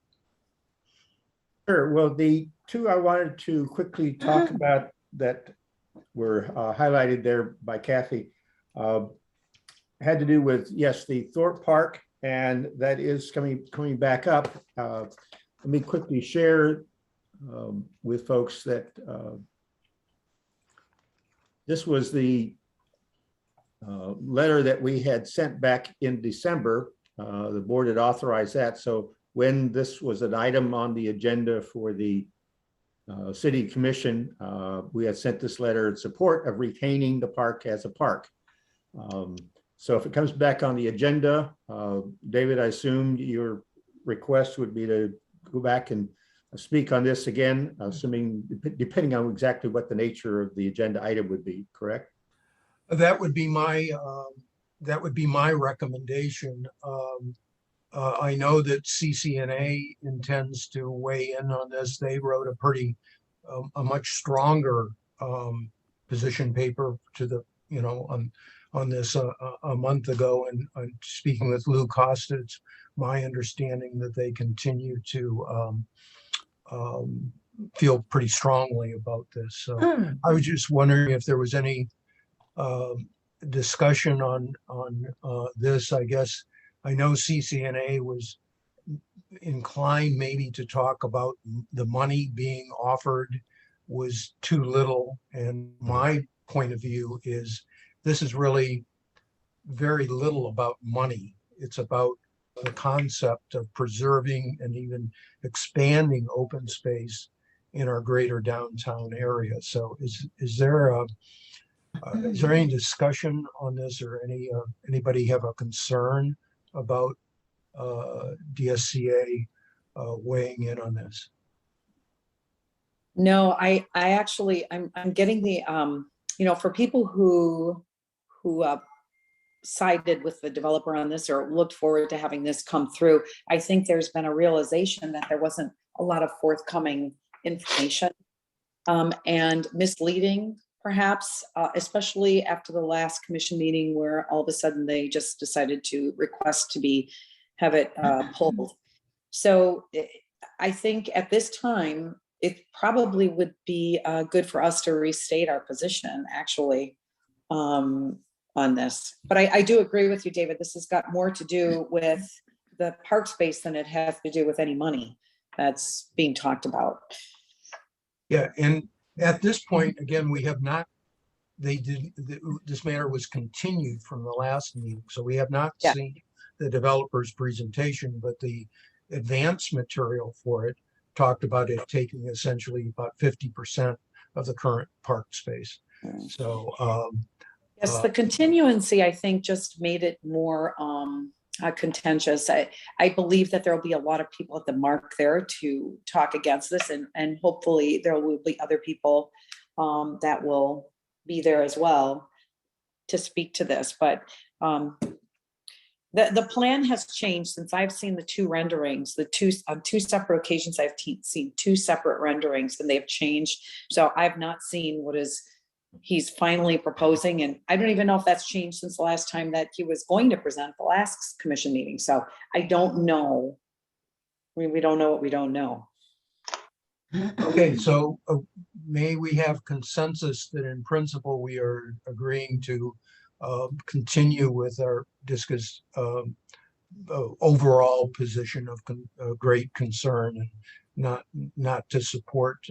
Sure. Well, the two I wanted to quickly talk about that were highlighted there by Kathy had to do with, yes, the Thorpe Park, and that is coming back up. Let me quickly share with folks that this was the letter that we had sent back in December. The board had authorized that. So when this was an item on the agenda for the city commission, we had sent this letter in support of retaining the park as a park. So if it comes back on the agenda, David, I assume your request would be to go back and speak on this again, assuming, depending on exactly what the nature of the agenda item would be, correct? That would be my recommendation. I know that CCNA intends to weigh in on this. They wrote a much stronger position paper to the, on this a month ago. And speaking with Lou Costa, it's my understanding that they continue to feel pretty strongly about this. So I was just wondering if there was any discussion on this. I guess I know CCNA was inclined maybe to talk about the money being offered was too little. And my point of view is this is really very little about money. It's about the concept of preserving and even expanding open space in our greater downtown area. So is there any discussion on this, or anybody have a concern about DSCA weighing in on this? No, I actually, I'm getting the, for people who sided with the developer on this or looked forward to having this come through, I think there's been a realization that there wasn't a lot of forthcoming information and misleading, perhaps, especially after the last commission meeting where all of a sudden they just decided to request to have it pulled. So I think at this time, it probably would be good for us to restate our position actually on this. But I do agree with you, David. This has got more to do with the park space than it has to do with any money that's being talked about. Yeah, and at this point, again, we have not, this matter was continued from the last meeting. So we have not seen the developer's presentation, but the advanced material for it talked about it taking essentially about 50% of the current park space. So yes, the continuancy, I think, just made it more contentious. I believe that there will be a lot of people at the mark there to talk against this, and hopefully there will be other people that will be there as well to speak to this. But the plan has changed since I've seen the two renderings. On two separate occasions, I've seen two separate renderings, and they've changed. So I've not seen what he's finally proposing, and I don't even know if that's changed since the last time that he was going to present the last commission meeting. So I don't know. We don't know what we don't know. okay, so may we have consensus that in principle we are agreeing to continue with our overall position of great concern, and not to support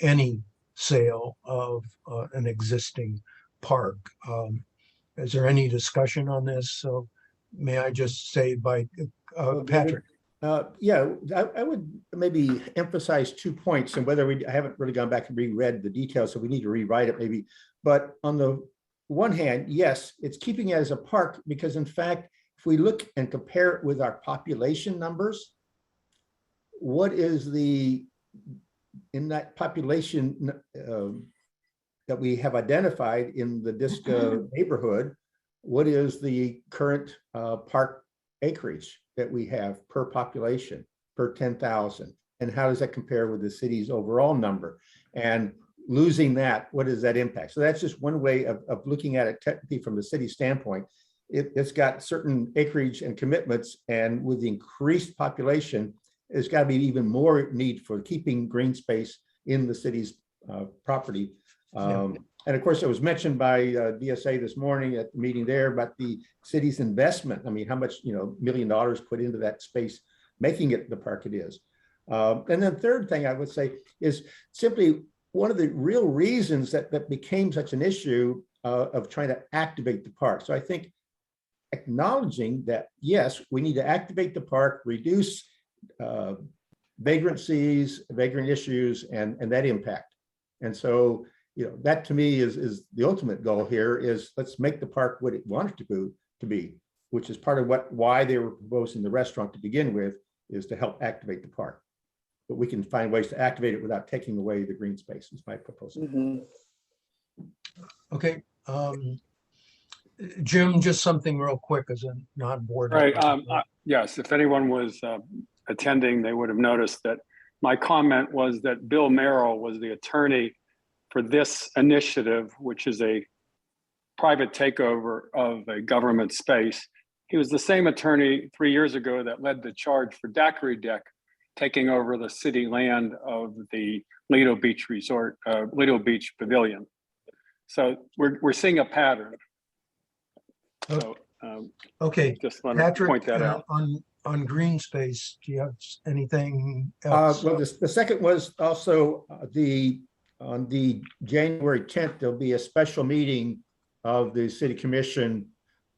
any sale of an existing park. Is there any discussion on this? So may I just say by Patrick? Yeah, I would maybe emphasize 2 points, and whether I haven't really gone back and reread the details, so we need to rewrite it maybe. But on the one hand, yes, it's keeping it as a park because in fact, if we look and compare it with our population numbers, what is in that population that we have identified in the DSCA neighborhood, what is the current park acreage that we have per population, per 10,000? And how does that compare with the city's overall number? And losing that, what does that impact? So that's just one way of looking at it technically from the city standpoint. It's got certain acreage and commitments, and with the increased population, there's got to be even more need for keeping green space in the city's property. And of course, it was mentioned by DSA this morning at the meeting there about the city's investment. I mean, how much, $1 million put into that space, making it the park it is. And then third thing I would say is simply one of the real reasons that became such an issue of trying to activate the park. So I think acknowledging that, yes, we need to activate the park, reduce vagrancies, vagrant issues, and that impact. And so, that to me is the ultimate goal here is let's make the park what it wanted to be, which is part of why they were proposing the restaurant to begin with, is to help activate the park. But we can find ways to activate it without taking away the green space, is my proposal. Okay. Jim, just something real quick as a non-board. Right. Yes, if anyone was attending, they would have noticed that my comment was that Bill Merrill was the attorney for this initiative, which is a private takeover of a government space. He was the same attorney 3 years ago that led the charge for Daiquiri Deck taking over the city land of the Lido Beach Resort, Lido Beach Pavilion. So we're seeing a pattern. So okay, just want Patrick, to point that out. On green space, do you have anything else? Well, the second was also on the January 10th, there'll be a special meeting of the City Commission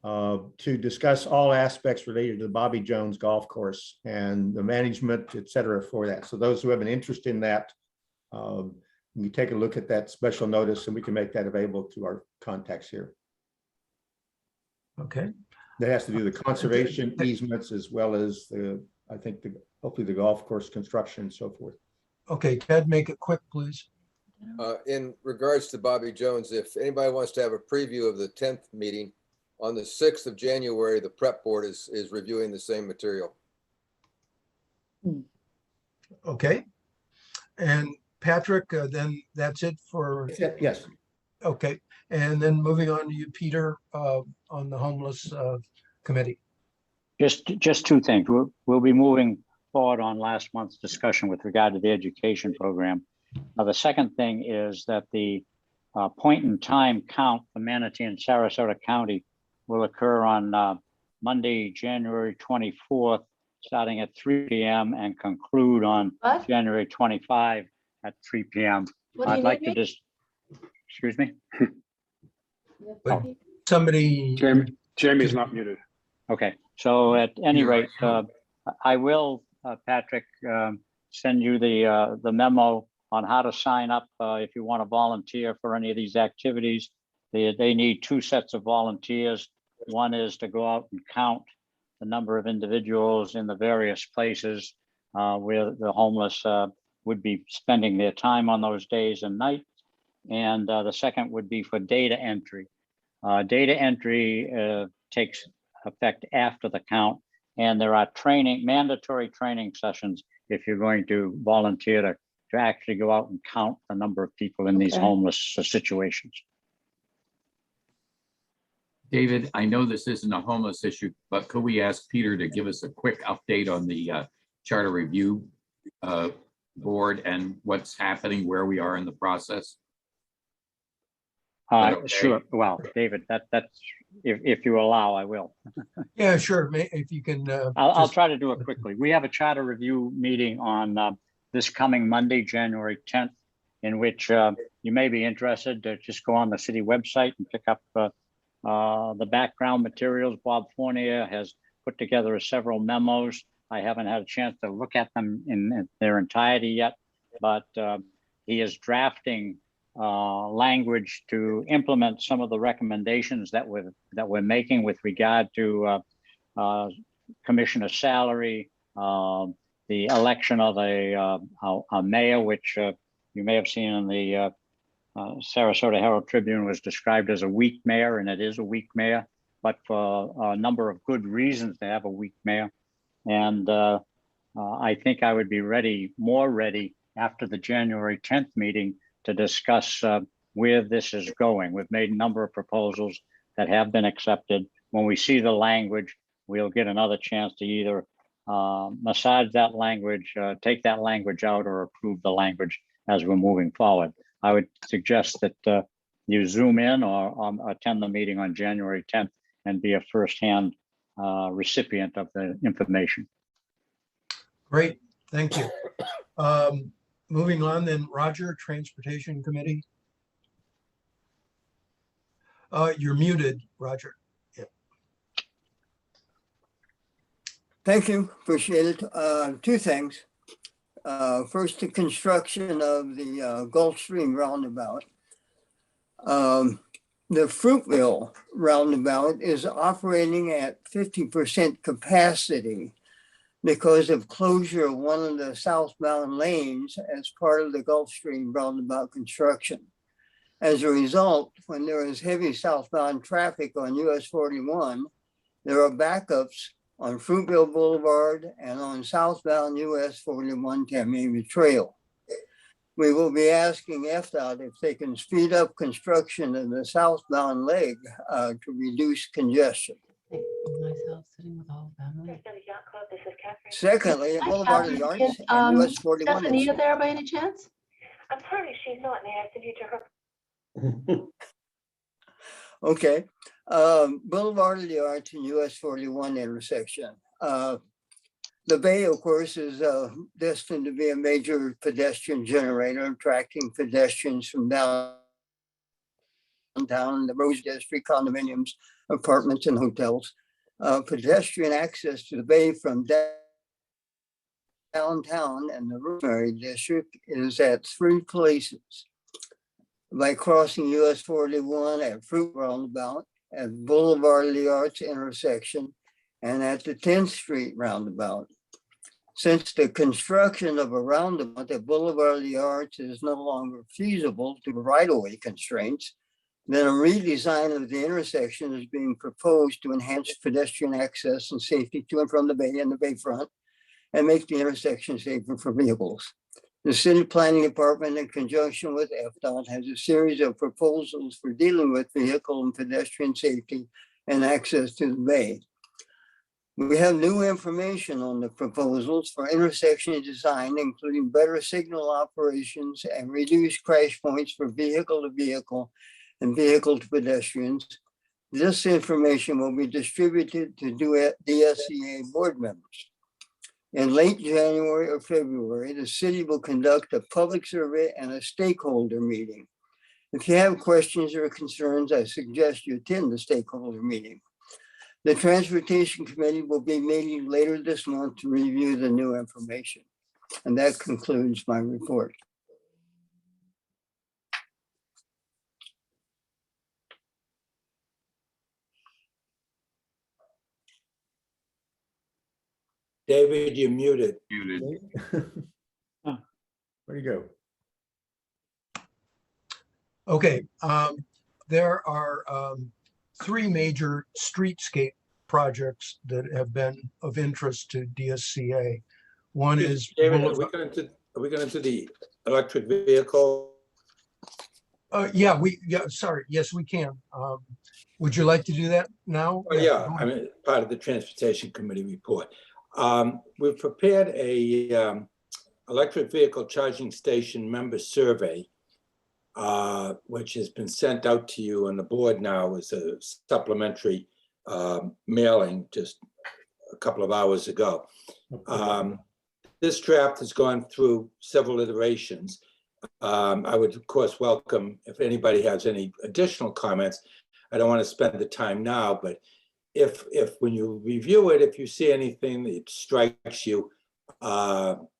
to discuss all aspects related to the Bobby Jones Golf Course and the management, et cetera, for that. So those who have an interest in that, you take a look at that special notice and we can make that available to our contacts here. Okay. That has to do with the conservation easements as well as hopefully the golf course construction and so forth. Okay, Ted, make it quick, please. In regards to Bobby Jones, if anybody wants to have a preview of the 10th meeting, on the 6th of January, the prep board is reviewing the same material. Okay. And Patrick, then that's it for. Yes. Okay. And then moving on to you, Peter, on the homeless committee. Just two things. We'll be moving forward on last month's discussion with regard to the education program. Now, the second thing is that the point in time count for Manatee and Sarasota County will occur on Monday, January 24th, starting at 3 p.m. and conclude on January 25 at 3 p.m. I'd like to just, excuse me? Somebody. Jamie's not muted. Okay, so at any rate, I will, Patrick, send you the memo on how to sign up if you want to volunteer for any of these activities. They need two sets of volunteers. One is to go out and count the number of individuals in the various places where the homeless would be spending their time on those days and nights. And the second would be for data entry. Data entry takes effect after the count, and there are mandatory training sessions if you're going to volunteer to actually go out and count the number of people in these homeless situations. David, I know this isn't a homeless issue, but could we ask Peter to give us a quick update on the Charter Review Board and what's happening, where we are in the process? Okay. Sure. Well, David, that's if you allow, I will. Yeah, sure. If you can. I'll try to do it quickly. We have a charter review meeting on this coming Monday, January 10th, in which you may be interested to just go on the city website and pick up the background materials. Bob Fournier has put together several memos. I haven't had a chance to look at them in their entirety yet, but he is drafting language to implement some of the recommendations that we're making with regard to commissioner salary, the election of a mayor, which you may have seen in the Sarasota Herald Tribune was described as a weak mayor, and it is a weak mayor, but for a number of good reasons to have a weak mayor. And I think I would be more ready after the January 10th meeting to discuss where this is going. We've made a number of proposals that have been accepted. When we see the language, we'll get another chance to either massage that language, take that language out or approve the language as we're moving forward. I would suggest that you zoom in or attend the meeting on January 10th and be a firsthand recipient of the information. Great, thank you. Moving on then, Roger, Transportation Committee. You're muted, Roger. Thank you, appreciate it. Two things. First, the construction of the Gulfstream Roundabout. The Fruitville Roundabout is operating at 50% capacity because of closure of one of the southbound lanes as part of the Gulfstream Roundabout construction. As a result, when there is heavy southbound traffic on US 41, there are backups on Fruitville Boulevard and on southbound US 41 Tamiami Trail. We will be asking FDOT if they can speed up construction of the southbound leg to reduce congestion. Secondly, Boulevard of the Arts and US 41. Is Anita there by any chance? I'm sorry, she's not. May I send you to her? Okay. Boulevard of the Arts and US 41 intersection. The Bay, of course, is destined to be a major pedestrian generator, attracting pedestrians from downtown, the Rose District, condominiums, apartments, and hotels. Pedestrian access to the Bay from downtown and the Rosemary District is at 3 places. By crossing US 41 at Fruit Roundabout, at Boulevard of the Arts intersection, and at the 10th Street Roundabout. Since the construction of a roundabout at Boulevard of the Arts is no longer feasible due to right-of-way constraints, then a redesign of the intersection is being proposed to enhance pedestrian access and safety to and from the Bay and the Bayfront and make the intersection safer for vehicles. The City Planning Department, in conjunction with FDOT, has a series of proposals for dealing with vehicle and pedestrian safety and access to the Bay. We have new information on the proposals for intersection design, including better signal operations and reduced crash points for vehicle to vehicle and vehicle to pedestrians. This information will be distributed to DSCA board members. In late January or February, the city will conduct a public survey and a stakeholder meeting. If you have questions or concerns, I suggest you attend the stakeholder meeting. The Transportation Committee will be meeting later this month to review the new information. And that concludes my report. David, you're muted. Where'd you go? Okay, there are 3 major streetscape projects that have been of interest to DSCA. One is David, are we going to the electric vehicle? Yeah, sorry, yes, we can. Would you like to do that now? Oh, yeah, I mean, part of the Transportation Committee report. We've prepared a electric vehicle charging station member survey, which has been sent out to you on the board now as a supplementary mailing just a couple of hours ago. This draft has gone through several iterations. I would, of course, welcome if anybody has any additional comments. I don't want to spend the time now, but if when you review it, if you see anything that strikes you,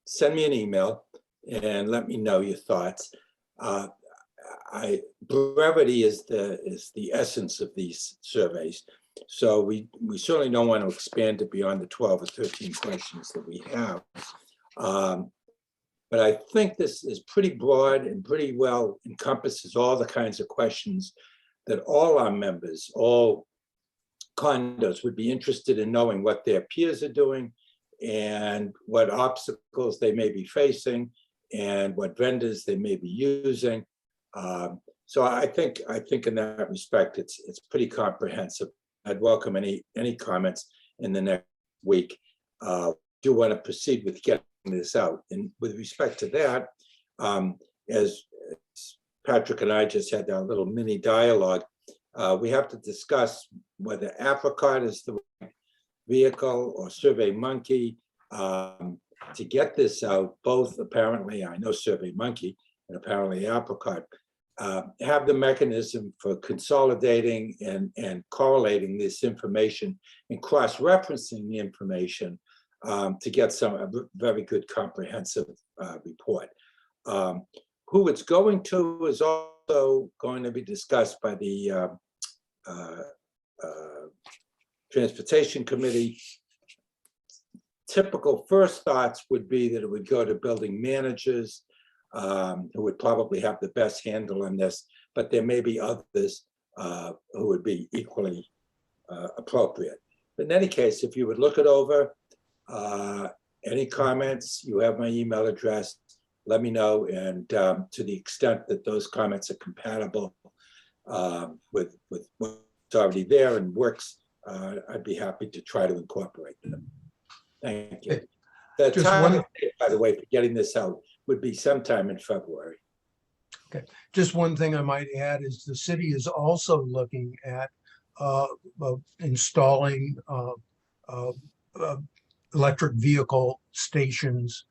send me an email and let me know your thoughts. Brevity is the essence of these surveys. So we certainly don't want to expand it beyond the 12 or 13 questions that we have. But I think this is pretty broad and pretty well encompasses all the kinds of questions that all our members, all condos would be interested in knowing what their peers are doing and what obstacles they may be facing and what vendors they may be using. So I think in that respect, it's pretty comprehensive. I'd welcome any comments in the next week do want to proceed with getting this out. And with respect to that, as Patrick and I just had our little mini dialogue, we have to discuss whether Apricot is the right vehicle or SurveyMonkey to get this out. Both apparently, I know SurveyMonkey and apparently Apricot have the mechanism for consolidating and correlating this information and cross-referencing the information to get a very good comprehensive report. Who it's going to is also going to be discussed by the Transportation Committee. Typical first thoughts would be that it would go to building managers who would probably have the best handle on this, but there may be others who would be equally appropriate. But in any case, if you would look it over, any comments, you have my email address, let me know. And to the extent that those comments are compatible with what's already there and works, I'd be happy to try to incorporate them. Thank you. The time, by the way, for getting this out would be sometime in February. Okay, just one thing I might add is the city is also looking at installing electric vehicle stations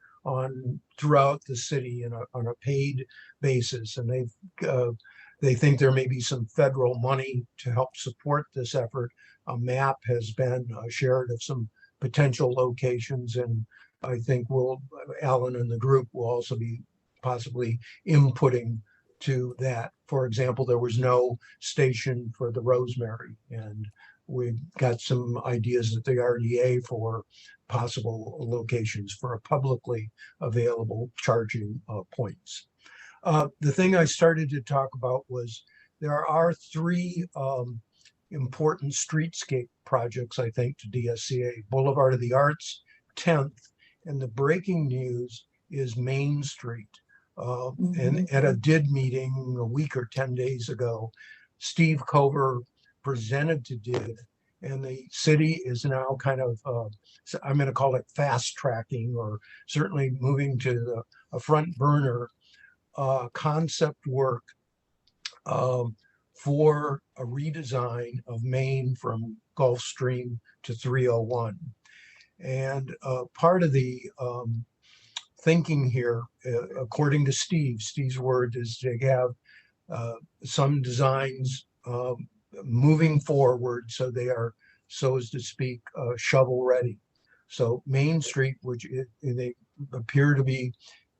throughout the city on a paid basis, and they think there may be some federal money to help support this effort. A map has been shared of some potential locations, and I think Alan and the group will also be possibly inputting to that. For example, there was no station for the Rosemary, and we've got some ideas at the RDA for possible locations for a publicly available charging points. The thing I started to talk about was there are three important streetscape projects, I think, to DSCA: Boulevard of the Arts, 10th, and the breaking news is Main Street. And at a DID meeting a week or 10 days ago, Steve Cover presented to DID, and the city is now kind of, I'm going to call it fast tracking, or certainly moving to a front burner concept work for a redesign of Main from Gulfstream to 301. And part of the thinking here, according to Steve's word, is to have some designs moving forward so they are, so as to speak, shovel ready. So Main Street, which they appear to be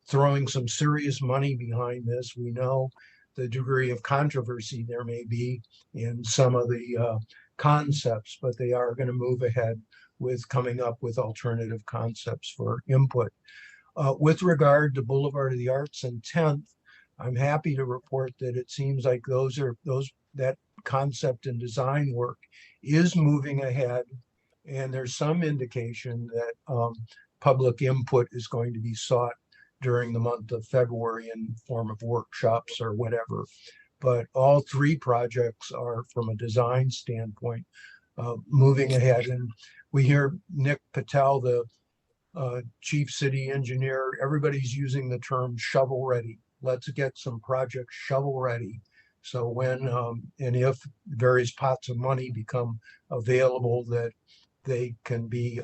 throwing some serious money behind this. We know the degree of controversy there may be in some of the concepts, but they are going to move ahead with coming up with alternative concepts for input. With regard to Boulevard of the Arts and 10th, I'm happy to report that it seems like that concept and design work is moving ahead, and there's some indication that public input is going to be sought during the month of February in the form of workshops or whatever. But all three projects are, from a design standpoint, moving ahead. And we hear Nick Patel, the chief city engineer, everybody's using the term shovel ready. Let's get some projects shovel ready. So when and if various pots of money become available, that they can be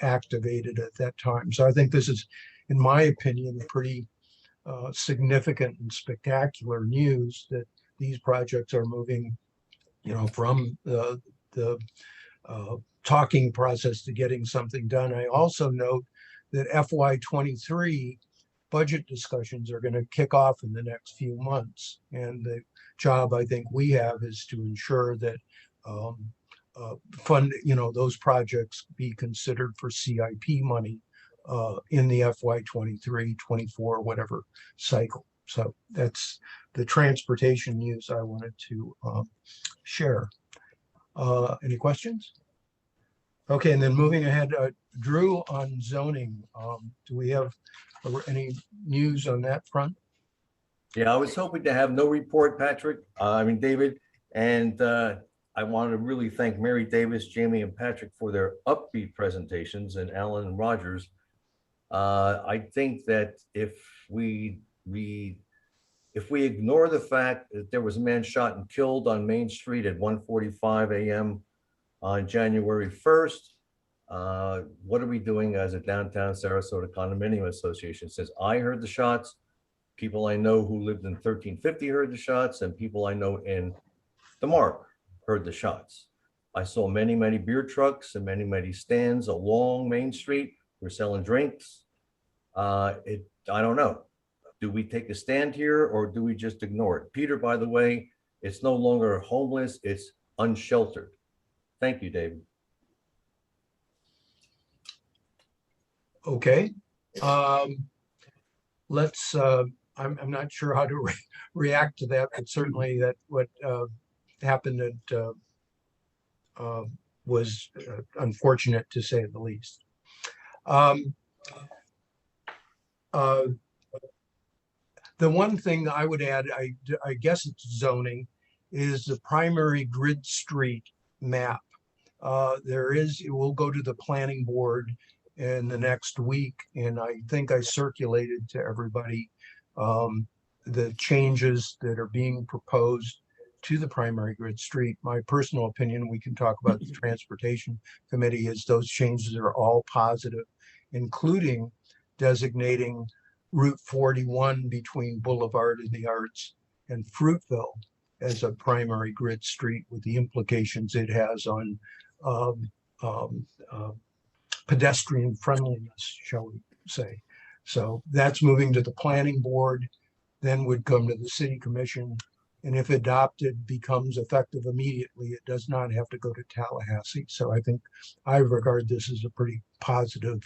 activated at that time. So I think this is, in my opinion, pretty significant and spectacular news that these projects are moving, from the talking process to getting something done. I also note that FY23 budget discussions are going to kick off in the next few months, and the job I think we have is to ensure that those projects be considered for CIP money in the FY23, 24, whatever cycle. So that's the transportation news I wanted to share. Any questions? Okay, and then moving ahead, Drew, on zoning, do we have any news on that front? Yeah, I was hoping to have no report, Patrick. David, and I want to really thank Mary Davis, Jamie, and Patrick for their upbeat presentations, and Alan and Rogers. I think that if we ignore the fact that there was a man shot and killed on Main Street at 1:45 a.m. on January 1st, what are we doing as a downtown Sarasota condominium association? Says I heard the shots. People I know who lived in 1350 heard the shots, and people I know in the Mark heard the shots. I saw many, many beer trucks and many, many stands along Main Street. We're selling drinks. I don't know. Do we take a stand here or do we just ignore it? Peter, by the way, it's no longer homeless, it's unsheltered. Thank you, David. Okay. Let's, I'm not sure how to react to that, but certainly that what happened at was unfortunate to say the least. The one thing I would add, I guess it's zoning, is the primary grid street map. It will go to the planning board in the next week, and I think I circulated to everybody the changes that are being proposed to the primary grid street. My personal opinion, we can talk about the transportation committee, is those changes are all positive, including designating Route 41 between Boulevard of the Arts and Fruitville as a primary grid street, with the implications it has on pedestrian friendliness, shall we say. So that's moving to the planning board, then would come to the city commission, and if adopted, becomes effective immediately. It does not have to go to Tallahassee. So I think I regard this as a pretty positive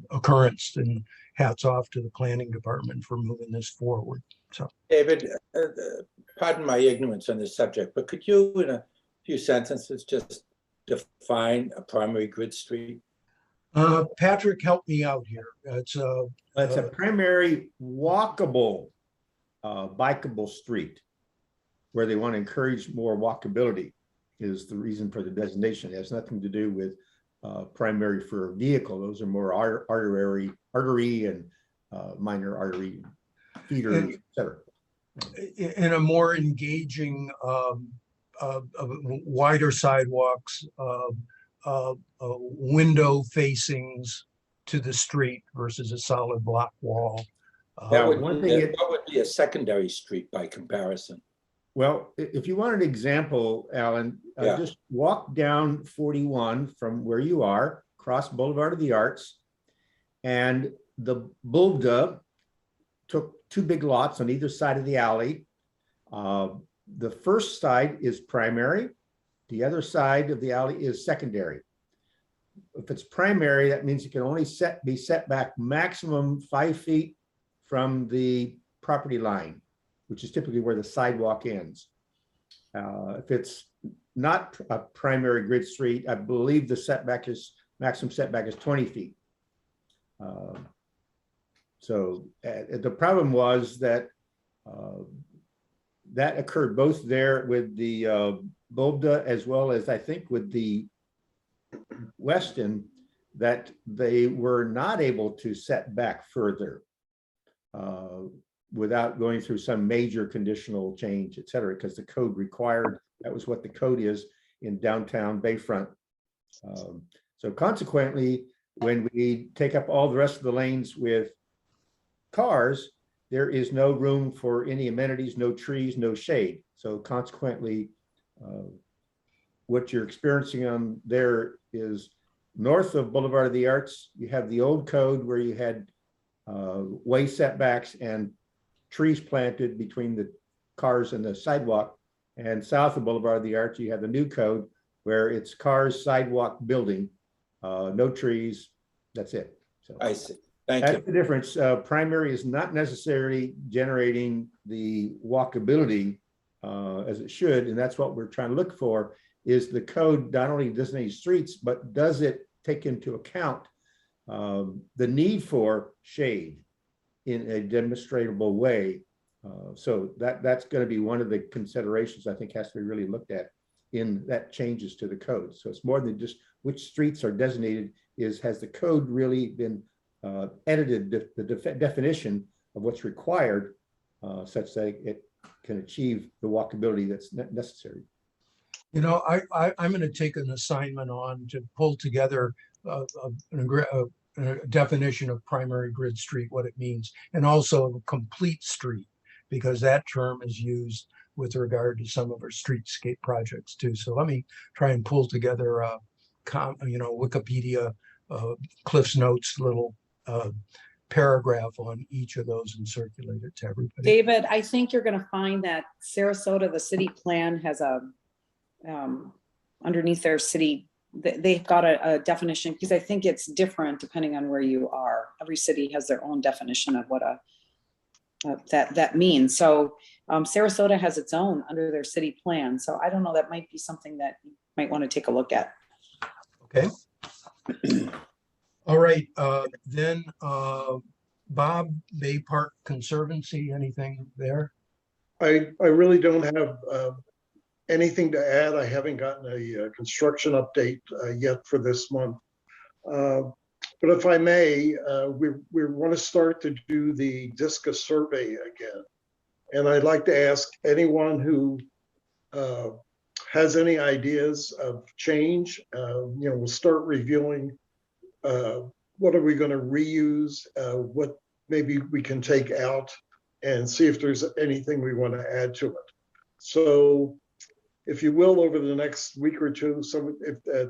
occurrence, and hats off to the planning department for moving this forward. So, David, pardon my ignorance on this subject, but could you, in a few sentences, just define a primary grid street? Patrick, help me out here. It's a primary walkable, bikeable street where they want to encourage more walkability is the reason for the designation. It has nothing to do with primary for a vehicle. Those are more artery and minor artery feeders, et cetera. In a more engaging, wider sidewalks, window facings to the street versus a solid block wall. What would be a secondary street by comparison? Well, if you want an example, Alan, just walk down 41 from where you are, cross Boulevard of the Arts, and the Bulda took two big lots on either side of the alley. The first side is primary. The other side of the alley is secondary. If it's primary, that means it can only be set back maximum 5 feet from the property line, which is typically where the sidewalk ends. If it's not a primary grid street, I believe the maximum setback is 20 feet. So the problem was that that occurred both there with the Bulda as well as I think with the Weston, that they were not able to set back further without going through some major conditional change, et cetera, because the code required, that was what the code is in downtown Bayfront. So consequently, when we take up all the rest of the lanes with cars, there is no room for any amenities, no trees, no shade. So consequently, what you're experiencing on there is north of Boulevard of the Arts, you have the old code where you had way setbacks and trees planted between the cars and the sidewalk. And south of Boulevard of the Arts, you have the new code where it's cars, sidewalk, building, no trees, that's it. So I see. Thank you. That's the difference. Primary is not necessarily generating the walkability as it should, and that's what we're trying to look for, is the code not only designating streets, but does it take into account the need for shade in a demonstrable way So that's going to be one of the considerations I think has to be really looked at in that changes to the code. So it's more than just which streets are designated, has the code really been edited, the definition of what's required such that it can achieve the walkability that's necessary. You know, I'm going to take an assignment on to pull together a definition of primary grid street, what it means, and also complete street, because that term is used with regard to some of our streetscape projects too. So let me try and pull together a, Wikipedia, Cliff's Notes, little paragraph on each of those and circulate it to everybody. David, I think you're going to find that Sarasota, the city plan has a, underneath their city, they've got a definition, because I think it's different depending on where you are. Every city has their own definition of what that means. So Sarasota has its own under their city plan. So I don't know, that might be something that you might want to take a look at. Okay. All right. Then Bob, Bay Park Conservancy, anything there? I really don't have anything to add. I haven't gotten a construction update yet for this month. But if I may, we want to start to do the DSCA survey again. And I'd like to ask anyone who has any ideas of change. We'll start reviewing what are we going to reuse, what maybe we can take out, and see if there's anything we want to add to it. So if you will, over the next week or two,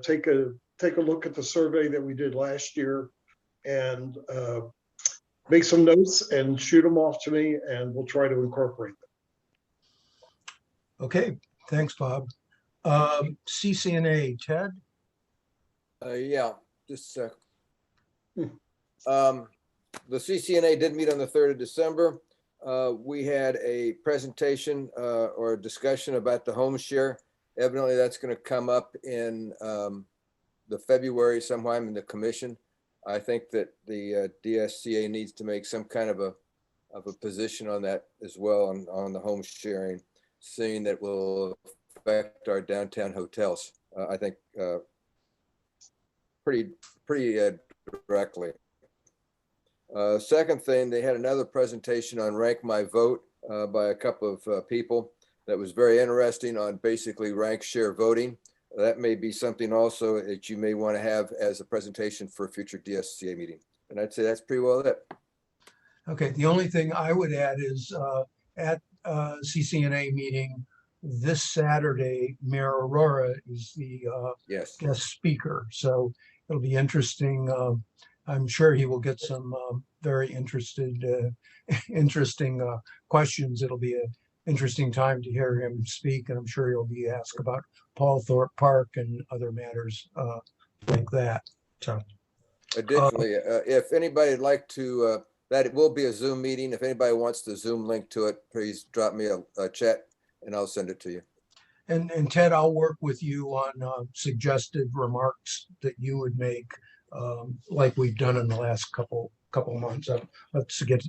take a look at the survey that we did last year and make some notes and shoot them off to me, and we'll try to incorporate them. Okay, thanks, Bob. CCNA, Ted? Yeah, just a sec. The CCNA did meet on the 3rd of December. We had a presentation or a discussion about the home share. Evidently, that's going to come up in the February sometime in the commission. I think that the DSCA needs to make some kind of a position on that as well, on the home sharing, seeing that will affect our downtown hotels. I think pretty directly. Second thing, they had another presentation on Rank My Vote by a couple of people that was very interesting on basically rank share voting. That may be something also that you may want to have as a presentation for a future DSCA meeting. And I'd say that's pretty well it. Okay, the only thing I would add is at CCNA meeting this Saturday, Mayor Aurora is the yes, guest speaker. So it'll be interesting. I'm sure he will get some very interesting questions. It'll be an interesting time to hear him speak, and I'm sure he'll be asked about Paul Thorpe Park and other matters like that. So, additionally, if anybody'd like to, that it will be a Zoom meeting. If anybody wants the Zoom link to it, please drop me a chat and I'll send it to you. And Ted, I'll work with you on suggested remarks that you would make, like we've done in the last couple months.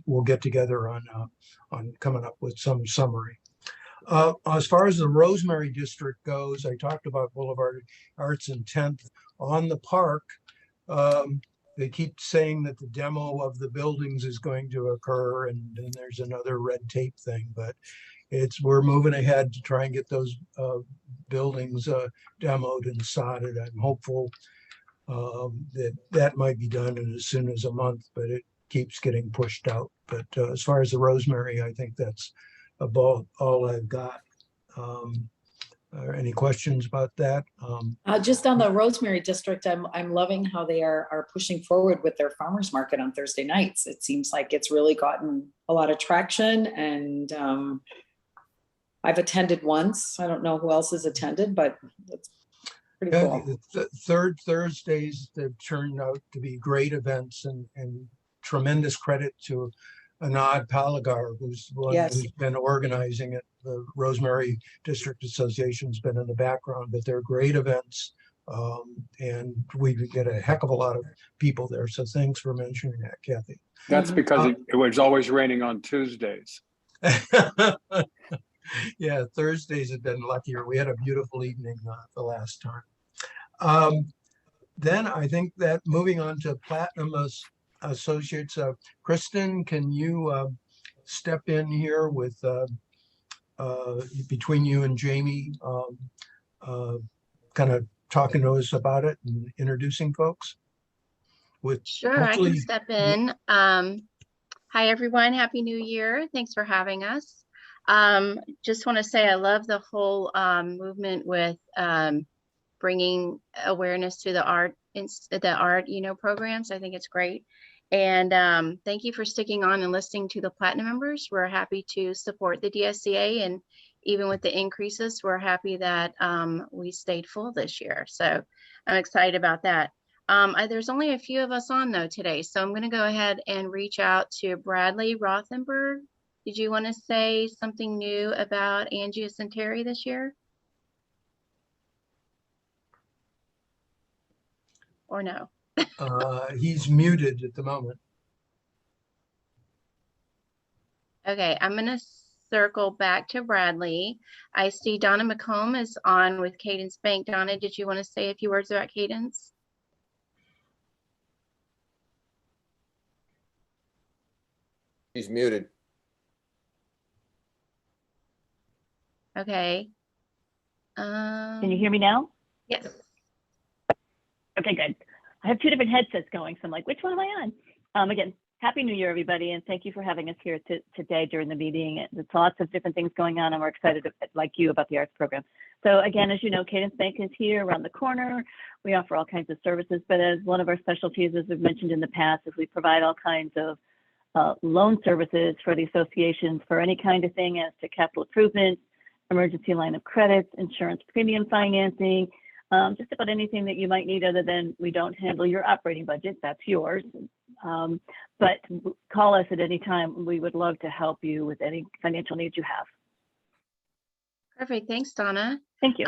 We'll get together on coming up with some summary. As far as the Rosemary District goes, I talked about Boulevard Arts and 10th on the park. They keep saying that the demo of the buildings is going to occur, and then there's another red tape thing, but we're moving ahead to try and get those buildings demoed and sodded. I'm hopeful that might be done in as soon as a month, but it keeps getting pushed out. But as far as the Rosemary, I think that's about all I've got. Any questions about that? Just on the Rosemary District, I'm loving how they are pushing forward with their farmers market on Thursday nights. It seems like it's really gotten a lot of traction, and I've attended once. I don't know who else has attended, but it's pretty cool. The third Thursdays, they've turned out to be great events, and tremendous credit to Anand Palagar, who's the one who's been organizing it. The Rosemary District Association's been in the background, but they're great events, and we get a heck of a lot of people there. So thanks for mentioning that, Kathy. That's because it was always raining on Tuesdays. Yeah, Thursdays have been luckier. We had a beautiful evening the last time. Then I think that moving on to Platinum Associates, Kristen, can you step in here with between you and Jamie, kind of talking to us about it and introducing folks? With Sure, I can hopefully, step in. Hi, everyone. Happy New Year. Thanks for having us. Just want to say I love the whole movement with bringing awareness to the art, programs. I think it's great. And thank you for sticking on and listening to the Platinum members. We're happy to support the DSCA, and even with the increases, we're happy that we stayed full this year. So I'm excited about that. There's only a few of us on though today, so I'm going to go ahead and reach out to Bradley Rothenberg. Did you want to say something new about angiocentery this year? Or no? he's muted at the moment. Okay, I'm going to circle back to Bradley. I see Donna McComb is on with Cadence Bank. Donna, did you want to say a few words about Cadence? He's muted. Okay. Can you hear me now? Yes. Okay, good. I have two different headsets going, so I'm like, which one am I on? Again, Happy New Year, everybody, and thank you for having us here today during the meeting. There's lots of different things going on, and we're excited, like you, about the arts program. So again, as you know, Cadence Bank is here around the corner. We offer all kinds of services, but as one of our specialties, as we've mentioned in the past, is we provide all kinds of loan services for the associations for any kind of thing as to capital improvements, emergency line of credits, insurance premium financing, just about anything that you might need, other than we don't handle your operating budget, that's yours. But call us at any time. We would love to help you with any financial needs you have. Perfect. Thanks, Donna. Thank you.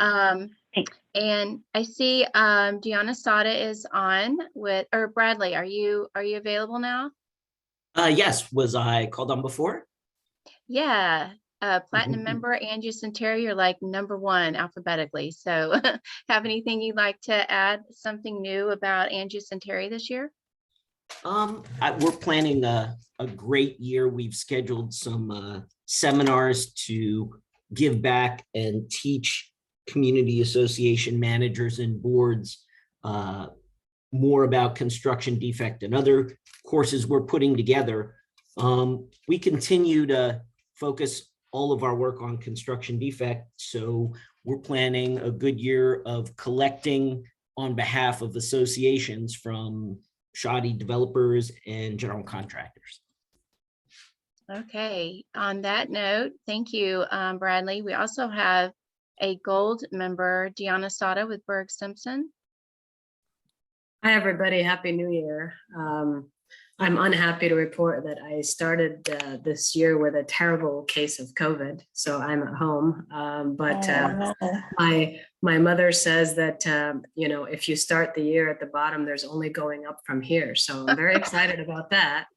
Thanks. And I see Deanna Sada is on with, or Bradley, are you available now? Yes. Was I called on before? Yeah. Platinum member Angie Centeri, you're like #1 alphabetically. So have anything you'd like to add, something new about Angie Centeri this year? We're planning a great year. We've scheduled some seminars to give back and teach community association managers and boards more about construction defect and other courses we're putting together. We continue to focus all of our work on construction defect. So we're planning a good year of collecting on behalf of associations from shoddy developers and general contractors. Okay, on that note, thank you, Bradley. We also have a gold member, Deanna Sada with Berg Simpson. Hi, everybody. Happy New Year. I'm unhappy to report that I started this year with a terrible case of COVID, so I'm at home. My mother says that, if you start the year at the bottom, there's only going up from here. So I'm very excited about that.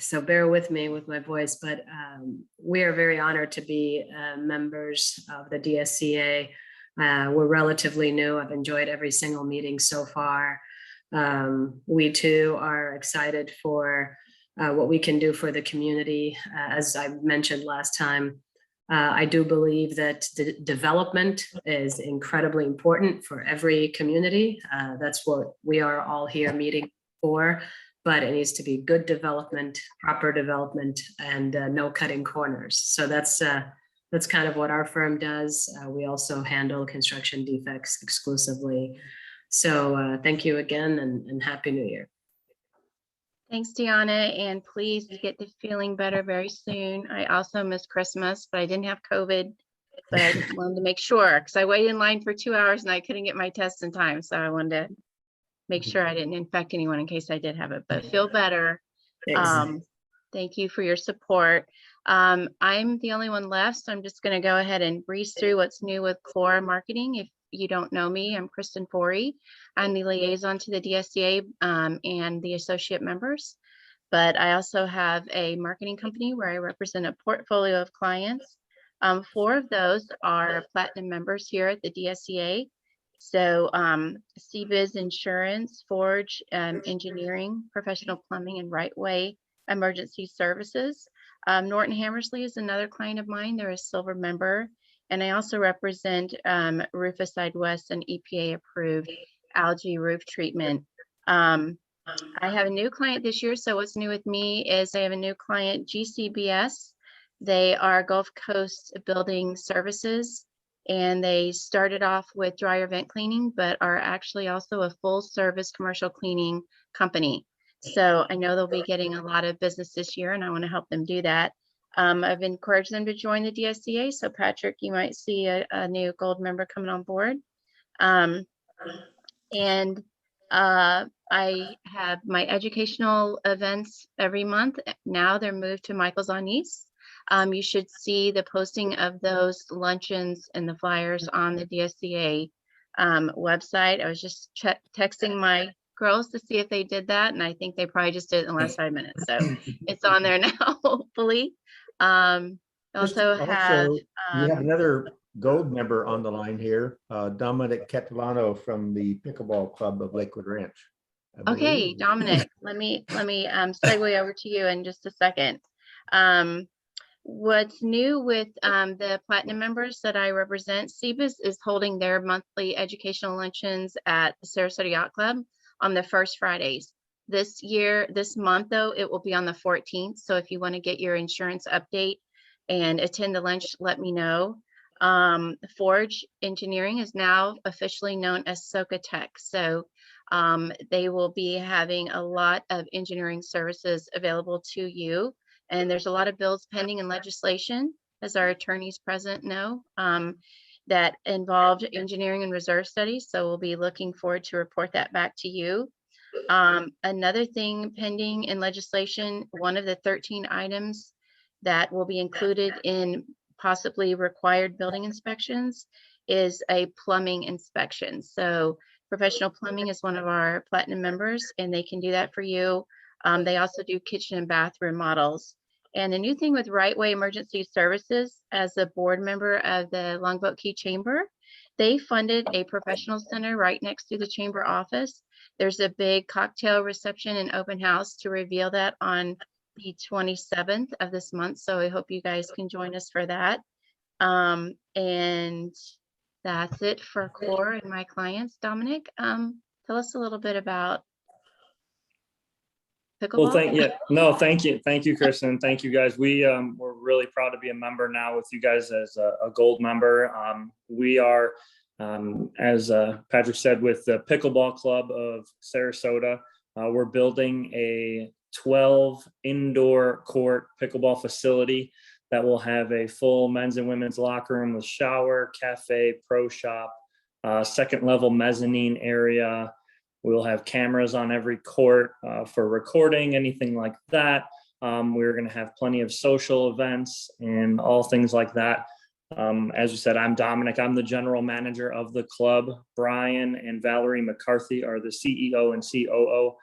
So bear with me with my voice, but we are very honored to be members of the DSCA. We're relatively new. I've enjoyed every single meeting so far. We too are excited for what we can do for the community. As I mentioned last time, I do believe that the development is incredibly important for every community. That's what we are all here meeting for, but it needs to be good development, proper development, and no cutting corners. So that's kind of what our firm does. We also handle construction defects exclusively. So thank you again, and Happy New Year. Thanks, Deanna, and please get to feeling better very soon. I also missed Christmas, but I didn't have COVID, but I just wanted to make sure, because I waited in line for 2 hours and I couldn't get my test in time. So I wanted to make sure I didn't infect anyone in case I did have it, but feel better. Thank you for your support. I'm the only one left, so I'm just going to go ahead and breeze through what's new with Cora Marketing. If you don't know me, I'm Kristen Forey. I'm the liaison to the DSCA and the associate members. But I also have a marketing company where I represent a portfolio of clients. 4 of those are platinum members here at the DSCA. So CBiz Insurance, Forge Engineering, Professional Plumbing, and Right Way Emergency Services. Norton Hammersley is another client of mine. They're a silver member. And I also represent Rooficide West, an EPA approved algae roof treatment. I have a new client this year. So what's new with me is I have a new client, GCBS. They are Gulf Coast Building Services, and they started off with dryer vent cleaning, but are actually also a full service commercial cleaning company. So I know they'll be getting a lot of business this year, and I want to help them do that. I've encouraged them to join the DSCA. So Patrick, you might see a new gold member coming on board. I have my educational events every month. Now they're moved to Michael's on East. You should see the posting of those luncheons and the flyers on the DSCA website. I was just texting my girls to see if they did that, and I think they probably just did it in the last 5 minutes. So it's on there now, hopefully. Also have you have another gold member on the line here, Dominic Catalano from the Pickleball Club of Lakewood Ranch. Okay, Dominic, let me segue over to you in just a second. What's new with the platinum members that I represent, CBiz is holding their monthly educational luncheons at the Sarasota Yacht Club on the first Fridays. This month though, it will be on the 14th. So if you want to get your insurance update and attend the lunch, let me know. Forge Engineering is now officially known as Soka Tech. So they will be having a lot of engineering services available to you. And there's a lot of bills pending in legislation, as our attorneys present know, that involved engineering and reserve studies. So we'll be looking forward to report that back to you. Another thing pending in legislation, one of the 13 items that will be included in possibly required building inspections is a plumbing inspection. So Professional Plumbing is one of our platinum members, and they can do that for you. They also do kitchen and bathroom models. And the new thing with Right Way Emergency Services, as a board member of the Longboat Key Chamber, they funded a professional center right next to the chamber office. There's a big cocktail reception and open house to reveal that on the 27th of this month. So I hope you guys can join us for that. And that's it for core and my clients. Dominic, tell us a little bit about pickleball. Well, thank you, Kristen. Thank you, guys. We're really proud to be a member now with you guys as a gold member. We are, as Patrick said, with the Pickleball Club of Sarasota. We're building a 12 indoor court pickleball facility that will have a full men's and women's locker room with shower, cafe, pro shop, second level mezzanine area. We'll have cameras on every court for recording, anything like that. We're going to have plenty of social events and all things like that. As you said, I'm Dominic. I'm the general manager of the club. Brian and Valerie McCarthy are the CEO and COO.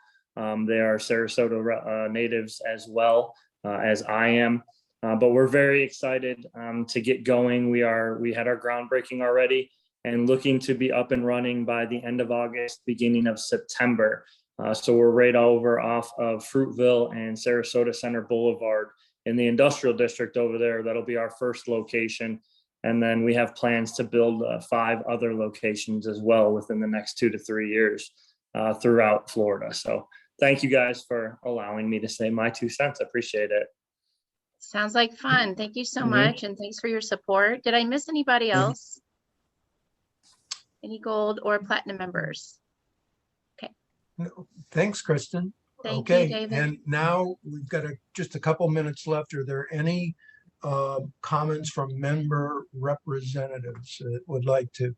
They are Sarasota natives as well as I am. But we're very excited to get going. We had our groundbreaking already, and looking to be up and running by the end of August, beginning of September. So we're right over off of Fruitville and Sarasota Center Boulevard in the industrial district over there. That'll be our first location. And then we have plans to build 5 other locations as well within the next 2 to 3 years throughout Florida. So thank you guys for allowing me to say my 2 cents. I appreciate it. Sounds like fun. Thank you so much. And thanks for your support. Did I miss anybody else? Any gold or platinum members? Okay. No, thanks, Kristen. Thank you, David. And now we've got just a couple minutes left. Are there any comments from member representatives that would like to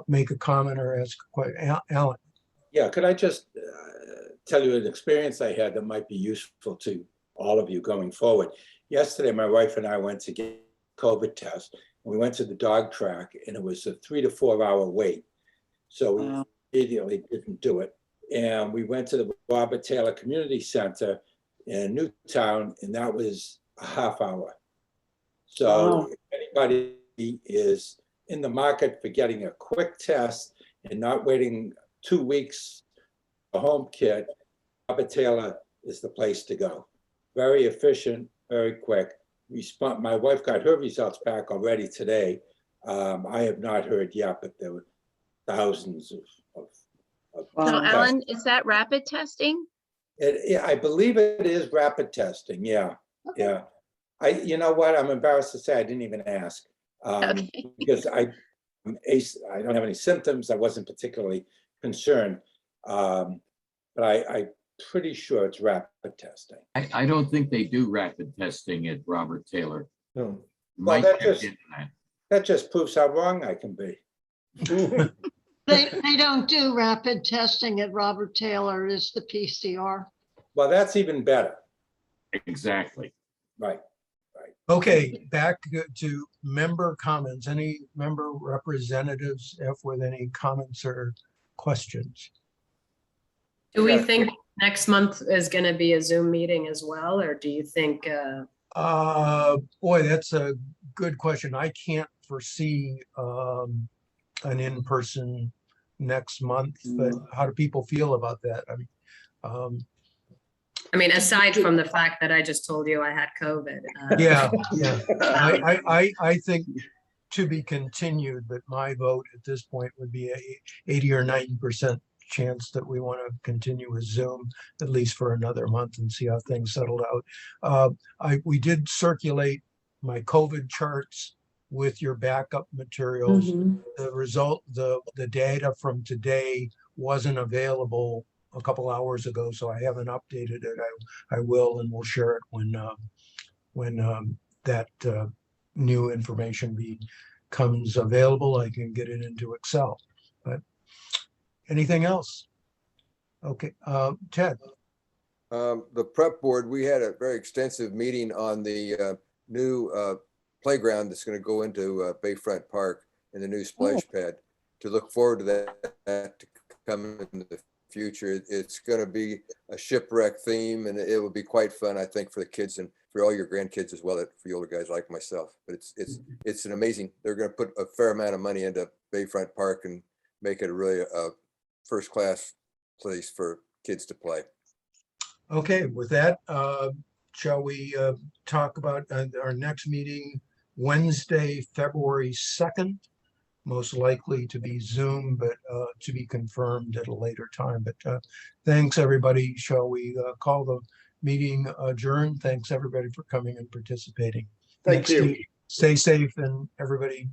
make a comment or ask a question? Alan? Yeah, could I just tell you an experience I had that might be useful to all of you going forward? Yesterday, my wife and I went to get a COVID test. We went to the dog track, and it was a 3 to 4 hour wait. So we immediately didn't do it. And we went to the Robert Taylor Community Center in Newtown, and that was a half hour. So Wow. if anybody is in the market for getting a quick test and not waiting 2 weeks for a home kit, Robert Taylor is the place to go. Very efficient, very quick. My wife got her results back already today. I have not heard yet, but there were thousands of So Wow. Alan, is that rapid testing? I believe it is rapid testing. Yeah, yeah. You know what? I'm embarrassed to say I didn't even ask Okay. because I don't have any symptoms. I wasn't particularly concerned, but I'm pretty sure it's rapid testing. I don't think they do rapid testing at Robert Taylor. No. Well, Might that check just into that. that just proves how wrong I can be. They don't do rapid testing at Robert Taylor, it is the PCR. Well, that's even better. Exactly. Right. Okay, back to member comments. Any member representatives with any comments or questions? Do we think next month is going to be a Zoom meeting as well, or do you think? Boy, that's a good question. I can't foresee an in-person next month, but how do people feel about that? I mean, aside from the fact that I just told you I had COVID. Yeah. I think to be continued, but my vote at this point would be a 80 or 90% chance that we want to continue with Zoom at least for another month and see how things settled out. We did circulate my COVID charts with your backup materials. The result, the data from today wasn't available a couple hours ago, so I haven't updated it. I will, and we'll share it when that new information becomes available. I can get it into Excel. But anything else? Okay, Ted. The prep board, we had a very extensive meeting on the new playground that's going to go into Bayfront Park and the new splash pad. To look forward to that to come in the future. It's going to be a shipwreck theme, and it will be quite fun, I think, for the kids and for all your grandkids as well, for you older guys like myself. But it's an amazing. They're going to put a fair amount of money into Bayfront Park and make it a really first-class place for kids to play. Okay, with that, shall we talk about our next meeting Wednesday, February 2nd? Most likely to be Zoom, but to be confirmed at a later time. But thanks, everybody. Shall we call the meeting adjourned? Thanks, everybody, for coming and participating. Thank you. Stay safe, and everybody